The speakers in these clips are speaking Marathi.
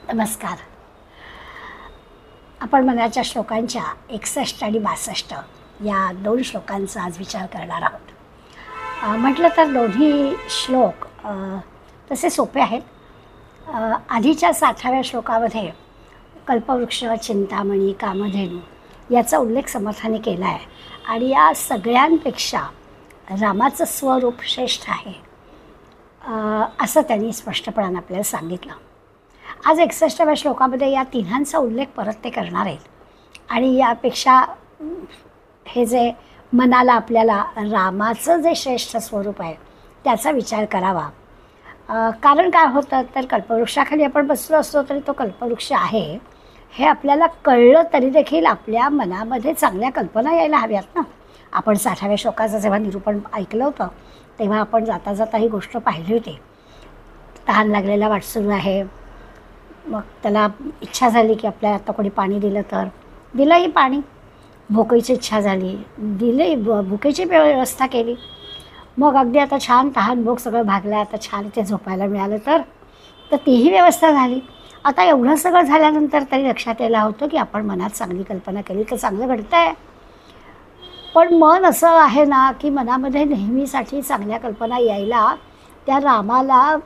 नमस्कार. आपण मनाच्या श्लोकांच्या 61 आणि 62 या 2 श्लोकांचा आज विचार करणार आहोत. म्हटलं तर दोन्ही श्लोक तसे सोपे आहेत. आधीच्या 60व्या श्लोकामध्ये कल्पवृक्ष, चिंतामणी, कामधेनू याचा उल्लेख समर्थाने केला आहे आणि या सगळ्यांपेक्षा रामाचं स्वरूप श्रेष्ठ आहे असं त्यांनी स्पष्टपणाने आपल्याला सांगितलं. आज 61व्या श्लोकामध्ये या तिन्हांचा उल्लेख परत ते करणार आहेत आणि यापेक्षा हे जे मनाला आपल्याला रामाचं जे श्रेष्ठ स्वरूप आहे त्याचा विचार करावा. कारण काय होतं तर कल्पवृक्षाखाली आपण बसलो असलो तरी तो कल्पवृक्ष आहे हे आपल्याला कळलं तरी देखील आपल्या मनामध्ये चांगल्या कल्पना यायला हव्यात ना. आपण 60व्या श्लोकाचं जेव्हा निरूपण ऐकलं होतं तेव्हा आपण जाता जाता ही गोष्ट पाहिली होती. तहान लागलेला वाटसरू आहे, मग त्याला इच्छा झाली की आपल्याला आता कोणी पाणी दिलं तर दिलंही पाणी. भुकेची इच्छा झाली, दिली, भुकेची व्यवस्था केली. मग अगदी आता छान तहान भूक सगळं भागलं, आता छान इथे झोपायला मिळालं तर तीही व्यवस्था झाली. आता एवढं सगळं झाल्यानंतर तरी लक्षात यायला होतं की आपण मनात चांगली कल्पना केली तर चांगलं घडतं आहे. पण मन असं आहे ना की मनामध्ये नेहमीसाठी चांगल्या कल्पना यायला त्या रामाला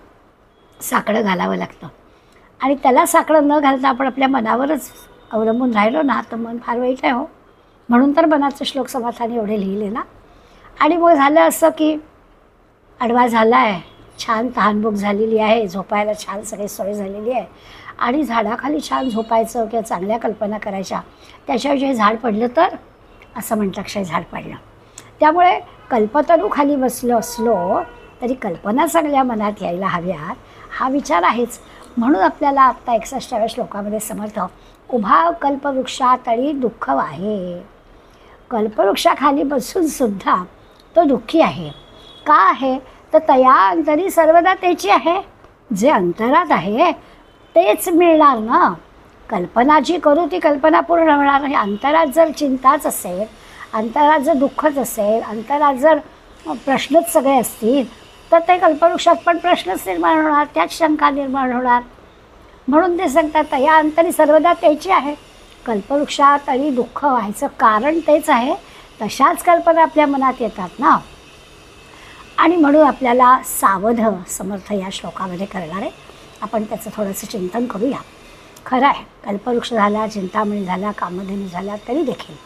साकडं घालावं लागतं आणि त्याला साकडं न घालता आपण आपल्या मनावरच अवलंबून राहिलो ना तर मन फार वाईट आहे हो. म्हणून तर मनाचे श्लोक समर्थाने एवढे लिहिले ना. आणि मग झालं असं की आडवा झाला आहे, छान तहानभूक झालेली आहे, झोपायला छान सगळी सोय झालेली आहे आणि झाडाखाली छान झोपायचं किंवा चांगल्या कल्पना करायच्या. त्याच्याऐवजी झाड पडलं तर असं म्हणतं अक्षय झाड पडलं. त्यामुळे कल्पतरूखाली बसलो असलो तरी कल्पना चांगल्या मनात यायला हव्यात हा विचार आहेच. म्हणून आपल्याला आत्ता 61व्या श्लोकामध्ये समर्थ उभा कल्पवृक्षातळी दुःख आहे. कल्पवृक्षाखाली बसून सुद्धा तो दुःखी आहे. का आहे तर तया अंतरी सर्वदा त्याची आहे. जे अंतरात आहे तेच मिळणार ना. कल्पना जी करू ती कल्पना पूर्ण होणार नाही. अंतरात जर चिंताच असेल, अंतरात जर दुःखच असेल, अंतरात जर प्रश्नच सगळे असतील तर ते कल्पवृक्षात पण प्रश्नच निर्माण होणार, त्याच शंका निर्माण होणार. म्हणून ते सांगतात या अंतरी सर्वदा त्याची आहे. कल्पवृक्षातळी दुःख व्हायचं कारण तेच आहे. तशाच कल्पना आपल्या मनात येतात ना. आणि म्हणून आपल्याला सावध समर्थ या श्लोकामध्ये करणार आहे. आपण त्याचं थोडंसं चिंतन करूया. खरं आहे कल्पवृक्ष झाला, चिंतामणी झाला, कामधेनू झाला तरी देखील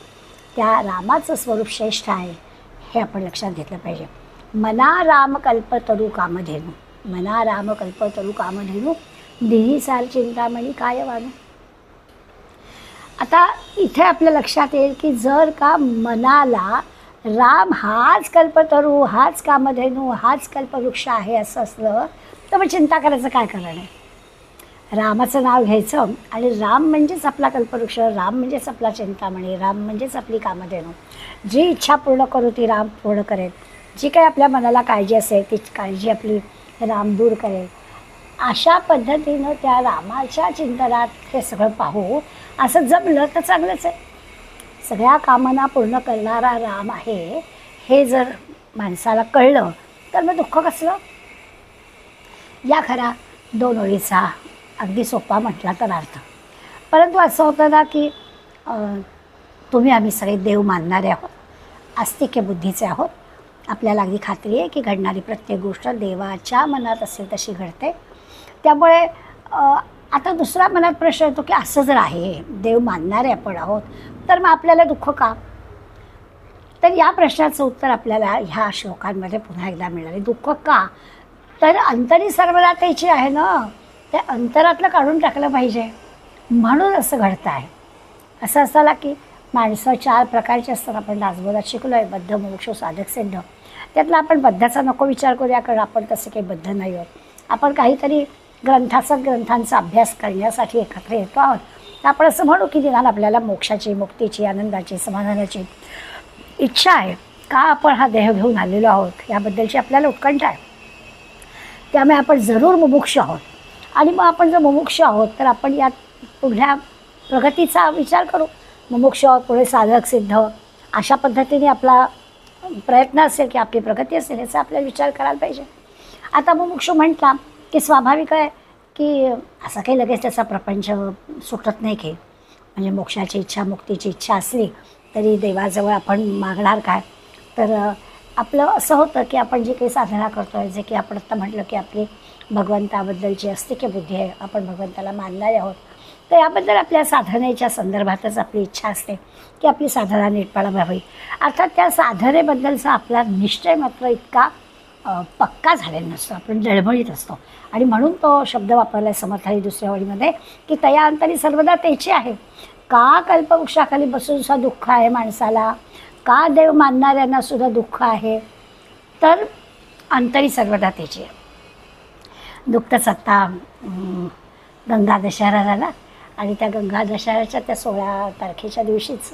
त्या रामाचं स्वरूप श्रेष्ठ आहे हे आपण लक्षात घेतलं पाहिजे. मना राम कल्पतरू कामधेनू, मना राम कल्पतरू कामधेनू, दिही साल चिंतामणी काय वानू. आता इथे आपल्या लक्षात येईल की जर का मनाला राम हाच कल्पतरू, हाच कामधेनू, हाच कल्पवृक्ष आहे असं असलं तर मग चिंता करायचं काय कारण आहे. रामाचं नाव घ्यायचं आणि राम म्हणजेच आपला कल्पवृक्ष, राम म्हणजेच आपला चिंतामणी, राम म्हणजेच आपली कामधेनू. जी इच्छा पूर्ण करू ती राम पूर्ण करेल. जी काही आपल्या मनाला काळजी असेल ती काळजी आपली राम दूर करेल. अशा पद्धतीनं त्या रामाच्या चिंतनात हे सगळं पाहू असं जमलं तर चांगलंच आहे. सगळ्या कामना पूर्ण करणारा राम आहे हे जर माणसाला कळलं तर मग दुःख कसलं. या खरा 2 ओळीचा अगदी सोपा म्हटला तर अर्थ. परंतु असं होतं ना की तुम्ही आम्ही सगळे देव मानणारे आहोत, आस्तिक्य बुद्धीचे आहोत. आपल्याला अगदी खात्री आहे की घडणारी प्रत्येक गोष्ट देवाच्या मनात असेल तशी घडते. त्यामुळे आता दुसरा मनात प्रश्न येतो की असं जर आहे, देव मानणारे आपण आहोत तर मग आपल्याला दुःख का. तर या प्रश्नाचं उत्तर आपल्याला ह्या श्लोकांमध्ये पुन्हा एकदा मिळाले. दुःख का तर अंतरी सर्वदा त्याची आहे ना. ते अंतरातलं काढून टाकलं पाहिजे म्हणून असं घडतं आहे. असं असायला की माणसं 4 प्रकारचे असतात. आपण दासबोधात शिकलो आहे बद्ध, मोक्ष, साधक, सिद्ध. त्यातला आपण बद्धाचा नको विचार करूया कारण आपण तसे काही बद्ध नाही आहोत. आपण काहीतरी ग्रंथांचा अभ्यास करण्यासाठी एकत्र येतो आहोत. तर आपण असं म्हणू की निदान आपल्याला मोक्षाची, मुक्तीची, आनंदाची, समाधानाची इच्छा आहे. का आपण हा देह घेऊन आलेलो आहोत याबद्दलची आपल्याला उत्कंठा आहे. त्यामुळे आपण जरूर मुमुक्ष आहोत. आणि मग आपण जर मुमुक्ष आहोत तर आपण या पुढल्या प्रगतीचा विचार करू. मुमुक्ष आहोत, पुढे साधक, सिद्ध अशा पद्धतीने आपला प्रयत्न असेल की आपली प्रगती असेल याचा आपल्याला विचार करायला पाहिजे. आता मुमुक्षू म्हटला की स्वाभाविक आहे की असं काही लगेच त्याचा प्रपंच सुटत नाही की म्हणजे मोक्षाची इच्छा मुक्तीची इच्छा असली तरी देवाजवळ आपण मागणार काय. तर आपलं असं होतं की आपण जे काही साधना करतो आहे, जे की आपण आत्ता म्हटलं की आपली भगवंताबद्दलची अस्तिक्य बुद्धी आहे, आपण भगवंताला मानणारे आहोत, तर याबद्दल आपल्या साधनेच्या संदर्भातच आपली इच्छा असते की आपली साधना नीटपणा व्हावी. अर्थात त्या साधनेबद्दलचा आपला निश्चय मात्र इतका पक्का झालेला नसतो, आपण डळमळीत असतो. आणि म्हणून तो शब्द वापरला आहे समर्थांनी दुसऱ्या वळीमध्ये की तया अंतरी सर्वदा तेची आहे. का कल्पवृक्षाखाली बसून सुद्धा दुःख आहे माणसाला, का देव मानणाऱ्यांना सुद्धा दुःख आहे, तर अंतरी सर्वदा तेची आहे. नुकतंच आत्ता गंगा दशहरा झाला आणि त्या गंगा दशहऱ्याच्या त्या 16 तारखेच्या दिवशीच,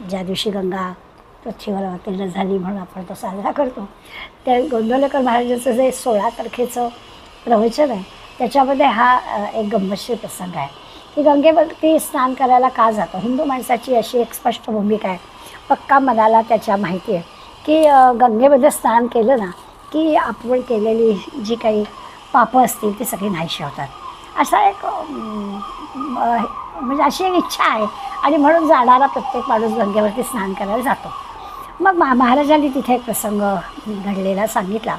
ज्या दिवशी गंगा पृथ्वीवर अवतीर्ण झाली म्हणून आपण तो साजरा करतो, त्या गोंदवलेकर महाराजांचं जे 16 तारखेचं प्रवचन आहे त्याच्यामध्ये हा एक गंमतशीर प्रसंग आहे की गंगेवरती स्नान करायला का जातो. हिंदू माणसाची अशी एक स्पष्ट भूमिका आहे, पक्का मनाला त्याच्या माहिती आहे की गंगेमध्ये स्नान केलं ना की आपण केलेली जी काही पापं असतील ती सगळी नाहीशी होतात. असा एक म्हणजे अशी एक इच्छा आहे आणि म्हणून जाणारा प्रत्येक माणूस गंगेवरती स्नान करायला जातो. मग महाराजांनी तिथे एक प्रसंग घडलेला सांगितला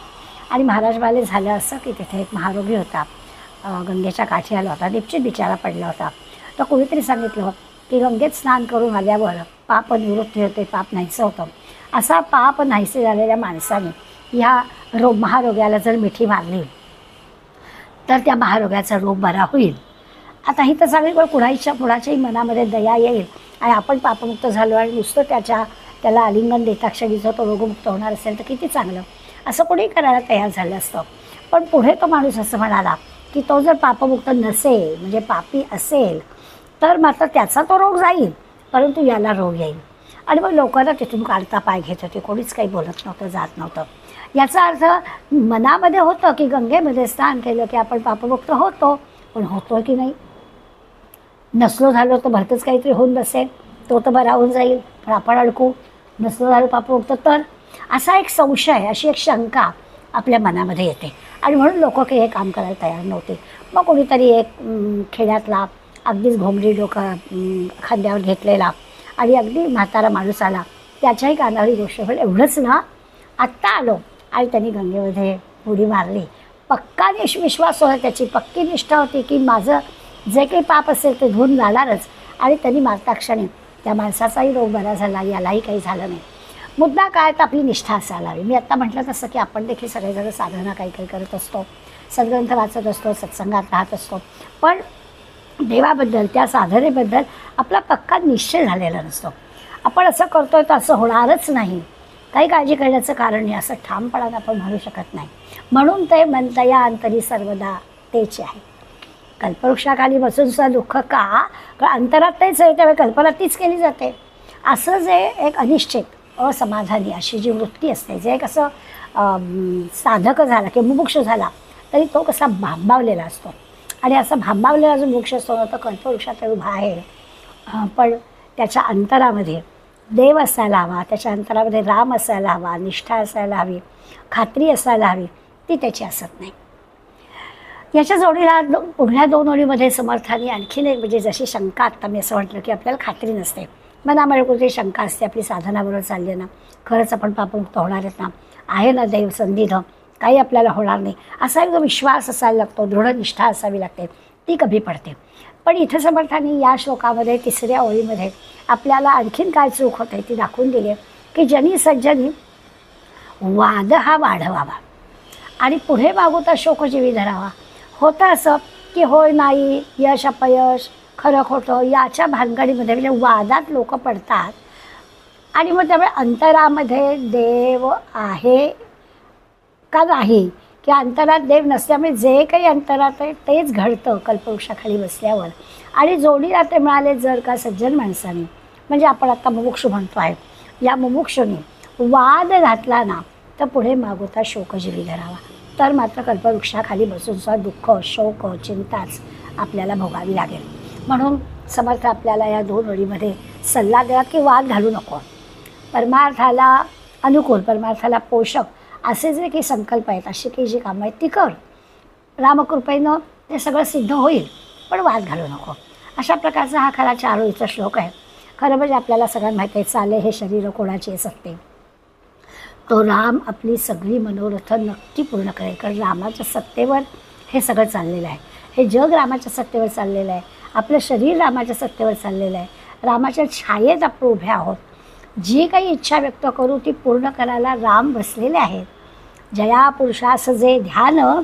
आणि महाराज वाले झालं असं की तिथे एक महारोगी होता, गंगेच्या काठी आला होता, निश्चित बिचारा पडला होता. तर कोणीतरी सांगितलं की गंगेत स्नान करून आल्यावर पाप निवृत्ती होते, पाप नाहीसं होतं. असा पाप नाहीसे झालेल्या माणसाने ह्या महारोग्याला जर मिठी मारली तर त्या महारोग्याचा रोग बरा होईल. आता ही तर सगळीकडे कुणाच्याही मनामध्ये दया येईल आणि आपण पापमुक्त झालो आणि नुसतं त्याला आलिंगन देता क्षणीचा तो रोगमुक्त होणार असेल तर किती चांगलं, असं कोणी करायला तयार झालं असतं. पण पुढे तो माणूस असं म्हणाला की तो जर पापमुक्त नसेल म्हणजे पापी असेल तर मात्र त्याचा तो रोग जाईल परंतु याला रोग येईल. आणि मग लोकांना तिथून काढता पाय घेत होते, कोणीच काही बोलत नव्हतं, जात नव्हतं. याचा अर्थ मनामध्ये होतं की गंगेमध्ये स्नान केलं की आपण पापमुक्त होतो, पण होतो की नाही. नसलो झालो तर भरतच काहीतरी होऊन बसेल, तो तर बरा होऊन जाईल पण आपण अडकू, नसलो झालो पापमुक्त तर, असा एक संशय, अशी एक शंका आपल्या मनामध्ये येते आणि म्हणून लोक काही हे काम करायला तयार नव्हते. मग कोणीतरी एक खेड्यातला अगदीच घोंगडी डोका खांद्यावर घेतलेला आणि अगदी म्हातारा माणूस आला, त्याच्याही कानावरी गोष्ट एवढंच ना, आत्ता आलो, आणि त्यांनी गंगेमध्ये उडी मारली. पक्का विश्वास होता, त्याची पक्की निष्ठा होती की माझं जे काही पाप असेल ते धुवून जाणारच. आणि त्यांनी मारता क्षणी त्या माणसाचाही रोग बरा झाला, यालाही काही झालं नाही. मुद्दा काय तर आपली निष्ठा असायला हवी. मी आत्ता म्हटलं तसं की आपण देखील सगळेजण साधना काही करत असतो, सद्ग्रंथ वाचत असतो, सत्संगात राहत असतो, पण देवाबद्दल त्या साधनेबद्दल आपला पक्का निश्चय झालेला नसतो. आपण असं करतोय तर असं होणारच नाही, काही काळजी करण्याचं कारण नाही असं ठामपणानं आपण म्हणू शकत नाही. म्हणून ते म्हणतया अंतरी सर्वदा तेचे आहे. कल्पवृक्षाखाली बसून सुद्धा दुःख का, कारण अंतरात तेच आहे, त्यावेळी कल्पना तीच केली जाते. असं जे एक अनिश्चित असमाधानी अशी जी वृत्ती असते, जे एक असं साधक झाला किंवा मुमुक्ष झाला तरी तो कसा भांबावलेला असतो. आणि असा भांबावलेला जो मोक्ष असतो ना, तो कल्पवृक्षात उभा आहे, पण त्याच्या अंतरामध्ये देव असायला हवा, त्याच्या अंतरामध्ये राम असायला हवा, निष्ठा असायला हवी, खात्री असायला हवी, ती त्याची असत नाही. याच्या जोडीला पुढल्या 2 ओळीमध्ये समर्थांनी आणखीन एक म्हणजे जशी शंका, आत्ता मी असं म्हटलं की आपल्याला खात्री नसते, मनामध्ये कुठेतरी शंका असते, आपली साधनाबरोबर चालली आहे ना, खरंच आपण पापमुक्त होणार आहेत ना, आहे ना देव संधिध, काही आपल्याला होणार नाही, असा एक विश्वास असायला लागतो, दृढ निष्ठा असावी लागते, ती कमी पडते. पण इथं समर्थांनी या श्लोकामध्ये 3ऱ्या ओळीमध्ये आपल्याला आणखीन काय चूक होते ती दाखवून दिली आहे की जनी सज्जनी वाद हा वाढवावा आणि पुढे मागूता शोकजीवी धरावा. होतं असं की होय नाही, यश अपयश, खरं खोटं याच्या भानगडीमध्ये म्हणजे वादात लोक पडतात आणि मग त्यामुळे अंतरामध्ये देव आहे का नाही की अंतरात देव नसल्यामुळे जे काही अंतरात आहे तेच घडतं कल्पवृक्षाखाली बसल्यावर. आणि जोडीला ते मिळाले जर का सज्जन माणसाने, म्हणजे आपण आता मुमुक्षू म्हणतो आहे, या मुमुक्षूने वाद घातला ना तर पुढे मागोता शोकजीवी धरावा, तर मात्र कल्पवृक्षाखाली बसून सुद्धा दुःख, शोक, चिंताच आपल्याला भोगावी लागेल. म्हणून समर्थ आपल्याला या 2 ओळीमध्ये सल्ला द्या की वाद घालू नको, परमार्थाला अनुकूल, परमार्थाला पोषक असे जे काही संकल्प आहेत, अशी काही जी कामं आहेत ती कर. रामकृपेनं ते सगळं सिद्ध होईल, पण वाद घालू नको. अशा प्रकारचा हा खरा चारोळीचा श्लोक आहे. खरं म्हणजे आपल्याला सगळ्यांना माहिती आहे, चाले हे शरीर कोणाचे सत्ते, तो राम आपली सगळी मनोरथ नक्की पूर्ण करेल. कारण रामाच्या सत्तेवर हे सगळं चाललेलं आहे. हे जग रामाच्या सत्तेवर चाललेलं आहे. आपलं शरीर रामाच्या सत्तेवर चाललेलं आहे. रामाच्या छायेत आपण उभे आहोत. जी काही इच्छा व्यक्त करू ती पूर्ण करायला राम बसलेले आहेत. जया पुरुषास जे ध्यान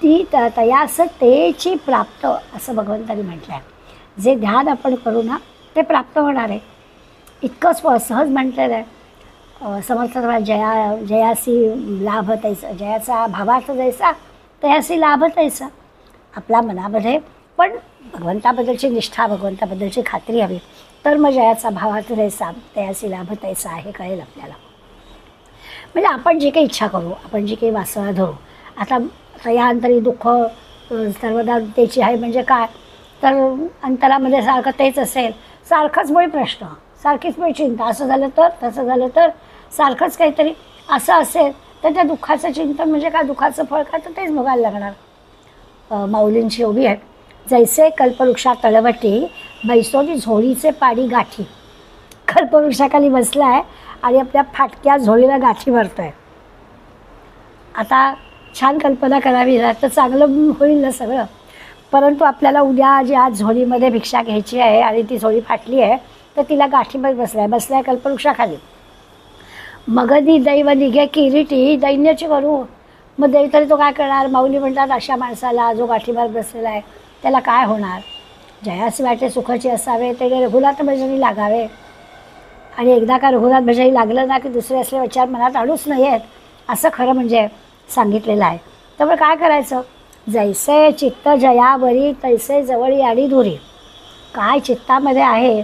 ती तयास तेची प्राप्त, असं भगवंतांनी म्हटलं आहे. जे ध्यान आपण करू ना ते प्राप्त होणार आहे. इतकं सहज म्हटलेलं आहे. समर्थ जयासी लाभ तैसा, जयाचा भावार्थ जैसा तयासी लाभ तैसा. आपल्या मनामध्ये पण भगवंताबद्दलची निष्ठा, भगवंताबद्दलची खात्री हवी, तर मग जयाचा भावार्थ जैसा तयासी लाभ तैसा हे कळेल आपल्याला. म्हणजे आपण जी काही इच्छा करू, आपण जी काही वासना धरू, आता तयाअंतरी दुःख सर्वदा त्याची आहे म्हणजे काय, तर अंतरामध्ये सारखं तेच असेल, सारखंच मुळे प्रश्न, सारखीच मुळे चिंता, असं झालं तर, तसं झालं तर, सारखंच काहीतरी असं असेल तर त्या दुःखाचं चिंतन म्हणजे काय, दुःखाचं फळ काय, तर तेच भोगायला लागणार. माऊलींची उभी आहे, जैसे कल्पवृक्षा तळवटी बैसोली झोळीचे पाडी गाठी. कल्पवृक्षाखाली बसला आहे आणि आपल्या फाटक्या झोळीला गाठी भरतोय. आता छान कल्पना करावी ना तर चांगलं होईल ना सगळं, परंतु आपल्याला उद्या जी आज झोळीमध्ये भिक्षा घ्यायची आहे आणि ती झोळी फाटली आहे तर तिला गाठीमध्ये बसलाय कल्पवृक्षाखाली. मगधी दैव निघे किरीटी दैन्याची करू. मग दैव तरी तो काय करणार. माऊली म्हणतात अशा माणसाला जो गाठीभर बसलेला आहे त्याला काय होणार. जयास वाटे सुखाची असावे ते रघुनाथ भजनी लागावे. आणि एकदा का रघुनाथ भजनी लागलं ना की दुसरे असले विचार मनात आणूच नाही आहेत, असं खरं म्हणजे सांगितलेलं आहे. त्यामुळे काय करायचं, जैसे चित्त जयावरी तैसे जवळी आणि दुरी. काय चित्तामध्ये आहे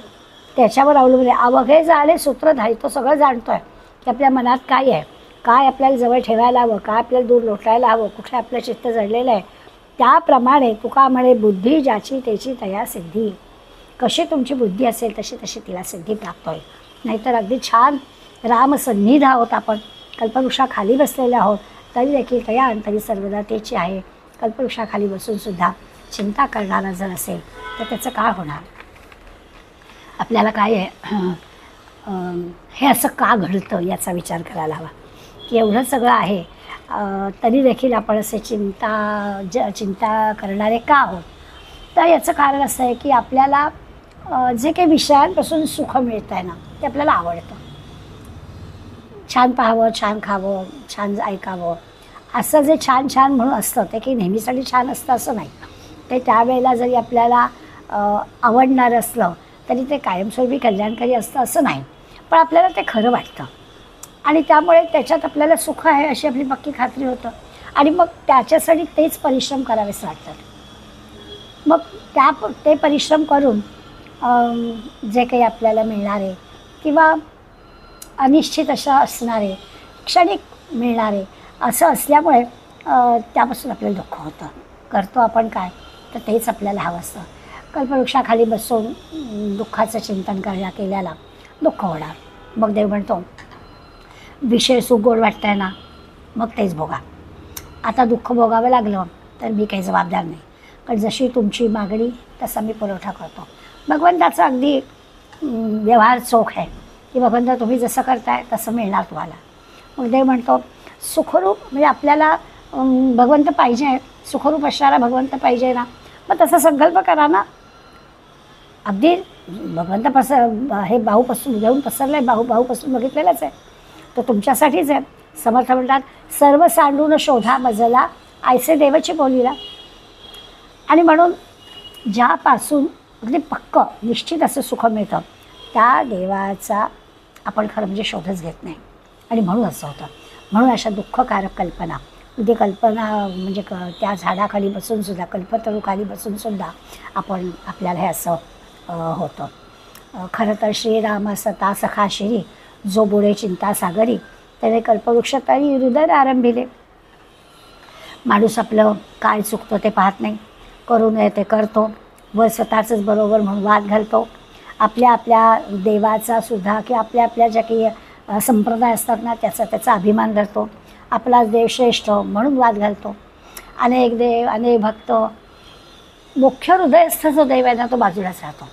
त्याच्यावर अवलंबून आहे. अवघे झाले सूत्रधारी, तो सगळं जाणतो आहे की आपल्या मनात काय आहे, काय आपल्याला जवळ ठेवायला हवं, काय आपल्याला दूर लोटायला हवं, कुठे आपलं चित्त जडलेलं आहे. त्याप्रमाणे तुका म्हणे बुद्धी ज्याची त्याची तया सिद्धी. कशी तुमची बुद्धी असेल तशी तशी तिला सिद्धी प्राप्त होईल. नाहीतर अगदी छान रामसन्निध आहोत आपण, कल्पवृक्षाखाली बसलेले आहोत, तरी देखील तया अंतरी सर्वदा त्याची आहे. कल्पवृक्षाखाली बसूनसुद्धा चिंता करणारा जर असेल तर त्याचं काय होणार. आपल्याला काय आहे, हे असं का घडतं याचा विचार करायला हवा की एवढं सगळं आहे तरी देखील आपण असे चिंता करणारे का आहोत. तर याचं कारण असं आहे की आपल्याला जे काही विषयांपासून सुख मिळतं आहे ना ते आपल्याला आवडतं. छान पाहावं, छान खावं, छान ऐकावं, असं जे छान छान म्हणून असतं ते काही नेहमीसाठी छान असतं असं नाही. ते त्यावेळेला जरी आपल्याला आवडणारं असलं तरी ते कायमस्वरूपी कल्याणकारी असतं असं नाही, पण आपल्याला ते खरं वाटतं आणि त्यामुळे त्याच्यात आपल्याला सुख आहे अशी आपली पक्की खात्री होतं आणि मग त्याच्यासाठी तेच परिश्रम करावेच वाटतात. मग ते परिश्रम करून जे काही आपल्याला मिळणारे किंवा अनिश्चित असं असणारे, क्षणिक मिळणारे असं असल्यामुळे त्यापासून आपल्याला दुःख होतं. करतो आपण काय तर तेच आपल्याला हवं असतं. कल्पवृक्षाखाली बसून दुःखाचं चिंतन केल्याला दुःख होणार. मग देव म्हणतो विषय सुख गोड वाटतं आहे ना मग तेच भोगा. आता दुःख भोगावं लागलं तर मी काही जबाबदार नाही, कारण जशी तुमची मागणी तसा मी पुरवठा करतो. भगवंताचं अगदी व्यवहार चोख आहे की भगवंता तुम्ही जसं करताय तसं मिळणार तुम्हाला. मग देव म्हणतो सुखरूप म्हणजे आपल्याला भगवंत पाहिजे, सुखरूप असणारा भगवंत पाहिजे ना, मग तसा संकल्प करा ना. अगदी भगवंत हे बाहूपासून घेऊन पसरलं आहे, बाहूपासून बघितलेलंच आहे, तो तुमच्यासाठीच आहे. समर्थ म्हणतात सर्व सांडून शोधा मजला आयसे देवाची बोलीला. आणि म्हणून ज्यापासून अगदी पक्क निश्चित असं सुख मिळतं त्या देवाचा आपण खरं म्हणजे शोधच घेत नाही आणि म्हणून असं होतं. म्हणून अशा दुःखकारक कल्पना कल्पना म्हणजे त्या झाडाखाली बसूनसुद्धा, कल्पतरूखाली बसूनसुद्धा आपल्याला हे असं होतं. खरं तर श्रीराम सता सखा शिरी जो बुडे चिंता सागरी त्याने कल्पवृक्ष तरी हृदय आरंभिले. माणूस आपलं काय चुकतं ते पाहत नाही, करू नये ते करतो, वर स्वतःचंच बरोबर म्हणून वाद घालतो. आपल्या देवाचा सुद्धा की आपल्या ज्या काही संप्रदाय असतात ना त्याचा अभिमान धरतो. आपला देव श्रेष्ठ म्हणून वाद घालतो. अनेक देव अनेक भक्त, मुख्य हृदयस्थ जो देव आहे ना तो बाजूलाच राहतो.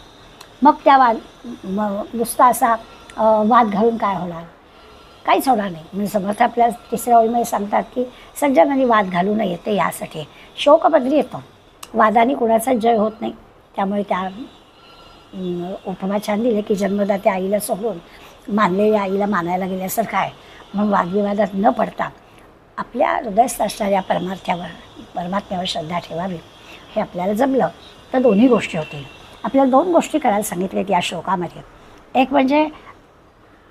मग त्या नुसता असा वाद घालून काय होणार, काहीच होणार नाही. म्हणजे समर्थ आपल्या तिसऱ्या ओळीमध्ये सांगतात की सज्जनांनी वाद घालू नये ते यासाठी शोकपदरी येतो, वादाने कुणाचा जय होत नाही. त्यामुळे त्या उपमा छान दिले की जन्मदाते आईला सोडून मानलेल्या आईला मानायला गेल्यासारखं आहे. म्हणून वादविवादात न पडता आपल्या हृदयस्थ असणाऱ्या परमात्म्यावर श्रद्धा ठेवावी. हे आपल्याला जमलं तर दोन्ही गोष्टी होतील. आपल्याला 2 गोष्टी करायला सांगितल्यात या श्लोकामध्ये. एक म्हणजे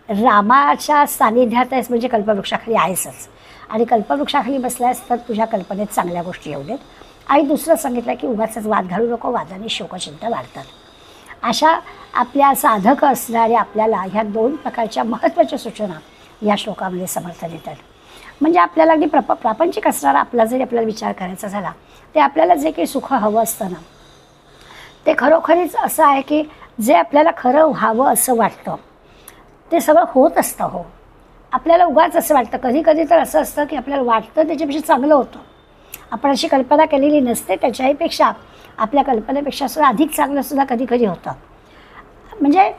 रामाच्या सानिध्यात आहेस म्हणजे कल्पवृक्षाखाली आहेसच, आणि कल्पवृक्षाखाली बसल्यास तर तुझ्या कल्पनेत चांगल्या गोष्टी येऊ देत. आणि दुसरं सांगितलं की उगाचच वाद घालू नको, वादाने शोकचिंता वाढतात. अशा आपल्या साधक असणाऱ्या आपल्याला ह्या 2 प्रकारच्या महत्त्वाच्या सूचना या श्लोकामध्ये समर्थ देतात. म्हणजे आपल्याला अगदी प्रापंचिक असणारा आपला जरी आपल्याला विचार करायचा झाला, ते आपल्याला जे काही सुख हवं असतं ना, ते खरोखरीच असं आहे की जे आपल्याला खरं व्हावं असं वाटतं ते सगळं होत असतं. हो, आपल्याला उगाच असं वाटतं. कधी कधी तर असं असतं की आपल्याला वाटतं त्याच्यापेक्षा चांगलं होतं. आपण अशी कल्पना केलेली नसते, त्याच्याहीपेक्षा आपल्या कल्पनेपेक्षा सुद्धा अधिक चांगलं सुद्धा कधी कधी होतं. म्हणजे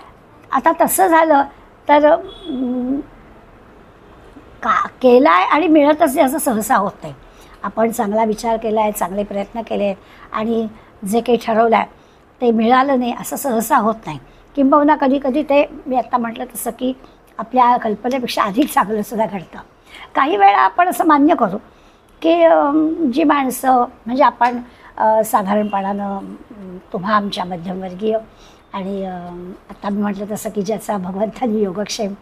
आता तसं झालं तर केलं आहे आणि मिळतच नाही असं सहसा होत नाही. आपण चांगला विचार केला आहे, चांगले प्रयत्न केले आणि जे काही ठरवलं आहे ते मिळालं नाही असं सहसा होत नाही. किंबहुना कधी कधी ते मी आत्ता म्हटलं तसं की आपल्या कल्पनेपेक्षा अधिक चांगलंसुद्धा घडतं. काही वेळा आपण असं मान्य करू की जी माणसं म्हणजे आपण साधारणपणानं तुम्हा आमच्या मध्यमवर्गीय आणि आता मी म्हटलं तसं की ज्याचा भगवंतांनी योगक्षेम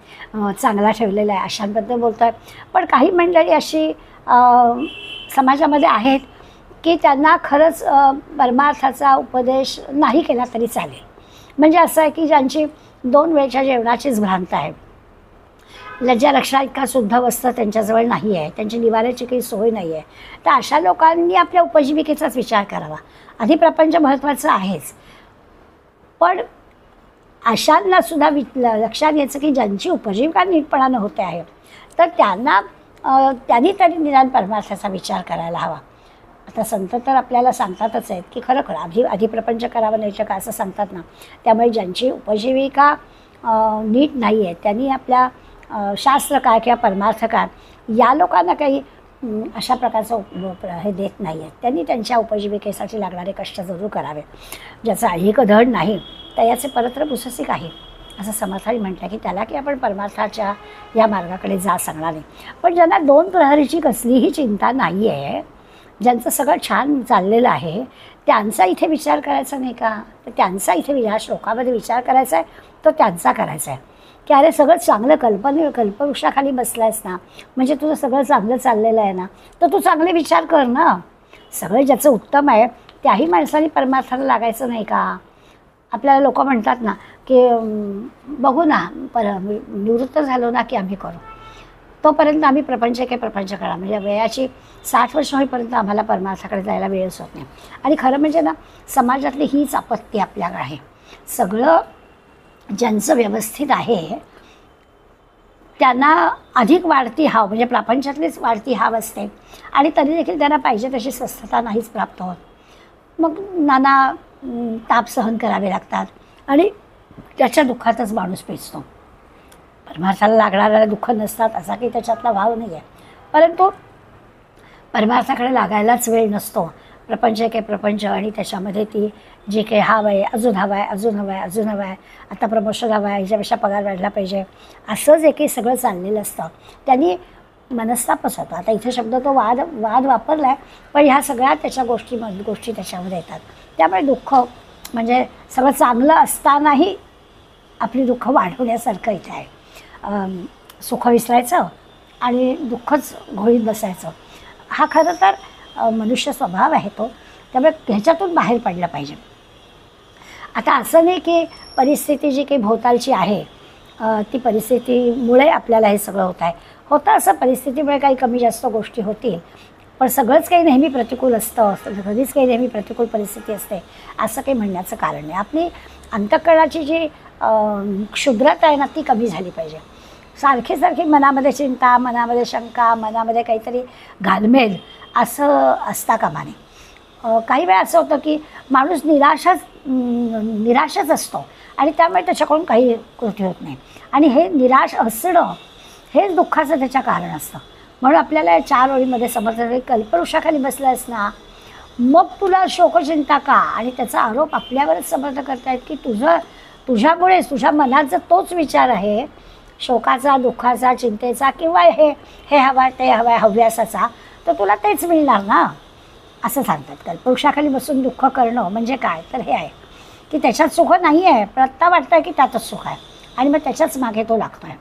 चांगला ठेवलेला आहे अशांबद्दल बोलतो आहे. पण काही मंडळी अशी समाजामध्ये आहेत की त्यांना खरंच परमार्थाचा उपदेश नाही केला तरी चालेल. म्हणजे असं आहे की ज्यांची 2 वेळच्या जेवणाचीच भ्रांत आहे, लज्जा रक्षा इतका शुद्ध वस्त्र त्यांच्याजवळ नाही आहे, त्यांची निवाऱ्याची काही सोय नाही आहे, तर अशा लोकांनी आपल्या उपजीविकेचाच विचार करावा. आधी प्रपंच महत्त्वाचं आहेच, पण अशांनासुद्धा लक्षात घ्यायचं की ज्यांची उपजीविका नीटपणानं होते आहे तर त्यांनी तरी निदान परमार्थाचा विचार करायला हवा. आता संत तर आपल्याला सांगतातच आहेत की खरं आधी प्रपंच करावं नाही का असं सांगतात ना. त्यामुळे ज्यांची उपजीविका नीट नाही आहे त्यांनी आपल्या शास्त्रकार किंवा परमार्थकार या लोकांना काही अशा प्रकारचं हे देत नाही आहेत. त्यांनी त्यांच्या उपजीविकेसाठी लागणारे कष्ट जरूर करावे. ज्याचं अधिक धड नाही त्याचे परत्र पुससिक आहे असं समर्थाने म्हटलं की त्याला की आपण परमार्थाच्या या मार्गाकडे जा सांगणार नाही. पण ज्यांना 2 प्रहरीची कसलीही चिंता नाही आहे, ज्यांचं सगळं छान चाललेलं आहे, त्यांचा इथे विचार करायचा नाही का? तर त्यांचा इथे या श्लोकामध्ये विचार करायचा आहे, तो त्यांचा करायचा आहे की अरे सगळं चांगलं कल्पवृक्षाखाली बसलायस ना, म्हणजे तुझं सगळं चांगलं चाललेलं आहे ना, तर तू चांगले विचार कर ना. सगळं ज्याचं उत्तम आहे त्याही माणसाने परमार्थाला लागायचं नाही का? आपल्याला लोक म्हणतात ना की बघू ना निवृत्त झालो ना की आम्ही करू, तोपर्यंत आम्ही प्रपंच करा. म्हणजे वयाची 60 वर्ष होईपर्यंत आम्हाला परमार्थाकडे जायला वेळच होत नाही. आणि खरं म्हणजे ना समाजातली हीच आपत्ती आपल्याकडे आहे. सगळं ज्यांचं व्यवस्थित आहे त्यांना अधिक वाढती हाव म्हणजे प्रपंचातलीच वाढती हाव असते आणि तरी देखील त्यांना पाहिजे तशी स्वस्थता नाहीच प्राप्त होत. मग नाना ताप सहन करावे लागतात आणि त्याच्या दुःखातच माणूस पेचतो. परमार्थाला लागणाऱ्याला दुःख नसतात असा काही त्याच्यातला भाव नाही आहे, परंतु परमार्थाकडे लागायलाच वेळ नसतो. प्रपंच आणि त्याच्यामध्ये ती जे काही हवं आहे अजून हवं आहे आता प्रमोशन हवं आहे, ह्याच्यापेक्षा पगार वाढला पाहिजे, असं जे काही सगळं चाललेलं असतं त्यांनी मनस्तापच होतो. आता इथे शब्द तो वाद वापरला आहे, पण ह्या सगळ्या त्याच्या गोष्टी त्याच्यामध्ये येतात. त्यामुळे दुःख म्हणजे सगळं चांगलं असतानाही आपली दुःख वाढवण्यासारखं इथे आहे. सुख विसरायचं आणि दुःखच घोळीत बसायचं हा खरं तर मनुष्य स्वभाव आहे तो. त्यामुळे ह्याच्यातून बाहेर पडलं पाहिजे. आता असं नाही की परिस्थिती जी काही भोवतालची आहे ती परिस्थितीमुळे आपल्याला हे सगळं होतं असं परिस्थितीमुळे काही कमी जास्त गोष्टी होतील, पण सगळंच काही नेहमी प्रतिकूल असतं, कधीच काही नेहमी प्रतिकूल परिस्थिती असते असं काही म्हणण्याचं कारण नाही. आपली अंतःकरणाची जी क्षुद्रता आहे ना ती कमी झाली पाहिजे. सारखी सारखी मनामध्ये चिंता, मनामध्ये शंका, मनामध्ये काहीतरी घालमेल असं असता कामा नये. काही वेळा असं होतं की माणूस निराशच असतो आणि त्यामुळे त्याच्याकडून काही कृती होत नाही. आणि हे निराश असणं हेच दुःखाचं त्याचं कारण असतं. म्हणून आपल्याला या 4 ओळीमध्ये समजलं की कल्पवृक्षाखाली बसलास ना, मग तुला शोकचिंता का? आणि त्याचा आरोप आपल्यावरच समर्थ करतायत की तुझ्यामुळेच तुझ्या मनात जर तोच विचार आहे शोकाचा, दुःखाचा, चिंतेचा किंवा हे हवा ते हवा हव्यासाचा, तर तुला तेच मिळणार ना, असं सांगतात. कल्पवृक्षाखाली बसून दुःख करणं म्हणजे काय? तर हे आहे की त्याच्यात सुख नाही आहे, पण आत्ता वाटतं आहे की त्यातच सुख आहे आणि मग त्याच्याच मागे तो लागतो आहे.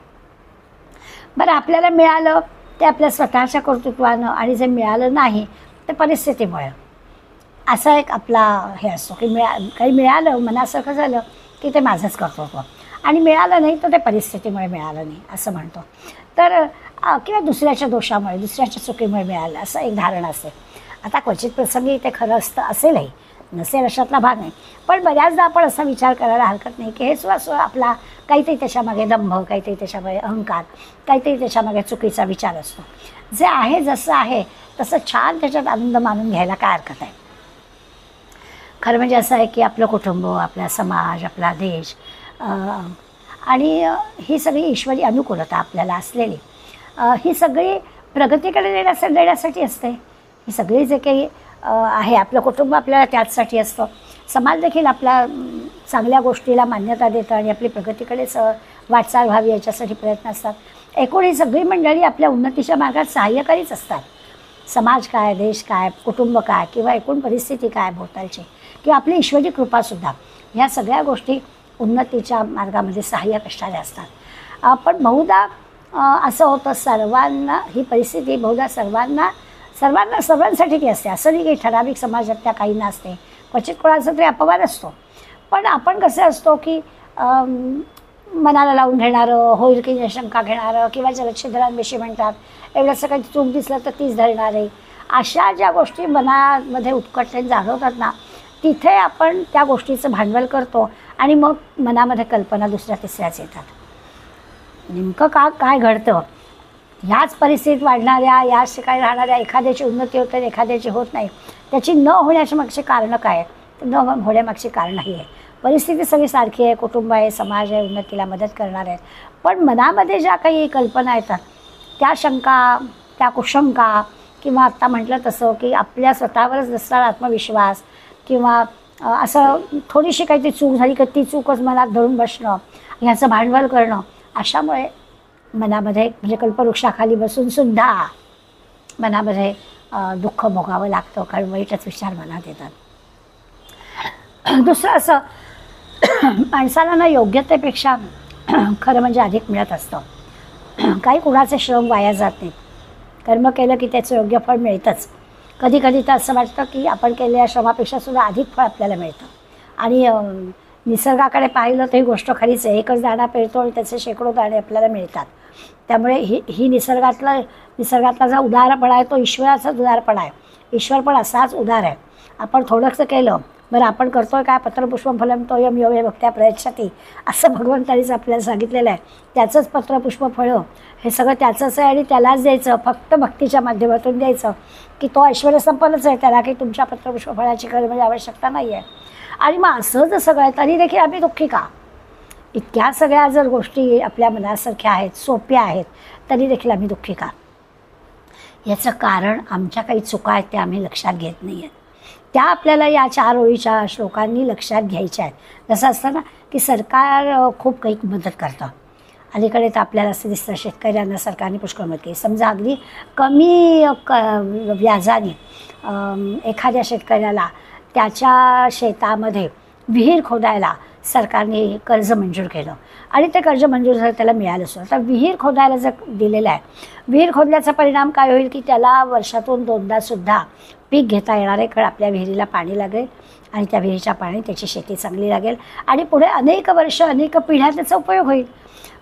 बरं, आपल्याला मिळालं ते आपल्या स्वतःच्या कर्तृत्वानं आणि जे मिळालं नाही ते परिस्थितीमुळे, असा एक आपला हे असतो की काही मिळालं मनासारखं झालं की ते माझंच कर्तृत्व आणि मिळालं नाही तर ते परिस्थितीमुळे मिळालं नाही असं म्हणतो. तर किंवा दुसऱ्याच्या दोषामुळे, दुसऱ्याच्या चुकीमुळे मिळालं असं एक धारणा असते. आता क्वचित प्रसंगी ते खरं असतं असेलही, नसेल अशातला भाग नाही, पण बऱ्याचदा आपण असा विचार करायला हरकत नाही की हे सुद्धा आपला काहीतरी त्याच्यामागे दंभ, काहीतरी त्याच्यामागे अहंकार, काहीतरी त्याच्यामागे चुकीचा विचार असतो. जे आहे जसं आहे तसं छान त्याच्यात आनंद मानून घ्यायला काय हरकत आहे. खरं म्हणजे असं आहे की आपलं कुटुंब, आपला समाज, आपला देश आणि ही सगळी ईश्वरी अनुकूलता आपल्याला असलेली ही सगळी प्रगतीकडे देण्यासाठी असते. ही सगळी जे काही आहे आपलं कुटुंब आपल्याला त्याचसाठी असतं. समाज देखील आपल्या चांगल्या गोष्टीला मान्यता देतं आणि आपली प्रगतीकडेच वाटचाल व्हावी याच्यासाठी प्रयत्न असतात. एकूण ही सगळी मंडळी आपल्या उन्नतीच्या मार्गात सहाय्यकारीच असतात. समाज काय, देश काय, कुटुंब काय किंवा एकूण परिस्थिती काय भोवतालची किंवा आपली ईश्वरी कृपासुद्धा, ह्या सगळ्या गोष्टी उन्नतीच्या मार्गामध्ये सहाय्यक असणाऱ्या असतात. पण बहुधा असं होतं सर्वांना ही परिस्थिती बहुधा सर्वांसाठी ती असते. असं नाही की ठराविक समाजातल्या काही नसते, क्वचित कोणाचा तरी अपवाद असतो. पण आपण कसं असतो की मनाला लावून घेणारं, होईल की शंका घेणारं किंवा जलच्छिद्रांविषयी म्हणतात एवढंसं काही चूक दिसलं तर तीच धरणारे, अशा ज्या गोष्टी मनामध्ये उत्कटतेने जागवतात ना, तिथे आपण त्या गोष्टीचं भांडवल करतो आणि मग मनामध्ये कल्पना दुसऱ्या तिसऱ्याच येतात. नेमकं काय घडतं, ह्याच परिस्थितीत वाढणाऱ्या, याच ठिकाणी राहणाऱ्या एखाद्याची उन्नती होते एखाद्याची होत नाही, त्याची न होण्याच्या मागची कारणं काय आहे? न होण्यामागची कारणं ही आहे. परिस्थिती सगळी सारखी आहे, कुटुंब आहे, समाज आहे, उन्नतीला मदत करणार आहेत, पण मनामध्ये ज्या काही कल्पना येतात त्या शंका, त्या कुशंका किंवा आत्ता म्हटलं तसं की आपल्या स्वतःवरच असणारा आत्मविश्वास किंवा असं थोडीशी काहीतरी चूक झाली की ती चूकच मनात धरून बसणं, ह्याचं भांडवल करणं, अशामुळे मनामध्ये म्हणजे कल्पवृक्षाखाली बसूनसुद्धा मनामध्ये दुःख भोगावं लागतं, कारण वाईटच विचार मनात येतात. दुसरं असं माणसाला ना योग्यतेपेक्षा खरं म्हणजे अधिक मिळत असतं. काही कुणाचे श्रम वाया जात नाहीत. कर्म केलं की त्याचं योग्य फळ मिळतंच. कधी कधी तर असं वाटतं की आपण केलेल्या श्रमापेक्षा सुद्धा अधिक फळ आपल्याला मिळतं. आणि निसर्गाकडे पाहिलं तर ही गोष्ट खरीच आहे. एकच दाणा पेरतो आणि त्याचे शेकडो दाणे आपल्याला मिळतात. त्यामुळे ही निसर्गातला जो उदारपणा आहे तो ईश्वराचाच उदारपणा आहे. ईश्वर पण असाच उदार आहे. आपण थोडंसं केलं, बरं आपण करतोय काय, पत्रपुष्पं फलं तोयं यो मे भक्त्या प्रयच्छति, असं भगवंतानीच आपल्याला सांगितलेलं आहे. त्याचंच पत्रपुष्प फळं हे सगळं त्याचंच आहे आणि त्यालाच द्यायचं, फक्त भक्तीच्या माध्यमातून द्यायचं की तो ऐश्वर्य संपन्नच आहे, त्याला काही तुमच्या पत्रपुष्प फळाची म्हणजे आवश्यकता नाही आहे. आणि मग असं जर सगळं आहे तरी देखील आम्ही दुःखी का? इतक्या सगळ्या जर गोष्टी आपल्या मनासारख्या आहेत, सोप्या आहेत, तरी देखील आम्ही दुःखी का? याचं कारण आमच्या काही चुका आहेत त्या आम्ही लक्षात घेत नाही आहेत. त्या आपल्याला या 4 ओळीच्या श्लोकांनी लक्षात घ्यायच्या आहेत. जसं असतं ना की सरकार खूप काही मदत करतं. अलीकडे तर आपल्याला असं दिसतं शेतकऱ्यांना सरकारने पुष्कळ मदत केली. समजा अगदी कमी व्याजाने एखाद्या शेतकऱ्याला त्याच्या शेतामध्ये विहीर खोदायला सरकारने कर्ज मंजूर केलं आणि ते कर्ज मंजूर झालं, त्याला मिळालं सुद्धा. तर विहीर खोदायला जर दिलेलं आहे, विहीर खोदल्याचा परिणाम काय होईल की त्याला वर्षातून 2दासुद्धा पीक घेता येणार आहे, कारण आपल्या विहिरीला पाणी लागेल आणि त्या विहिरीच्या पाणी त्याची शेती चांगली लागेल आणि पुढे अनेक वर्ष अनेक पिढ्या त्याचा उपयोग होईल.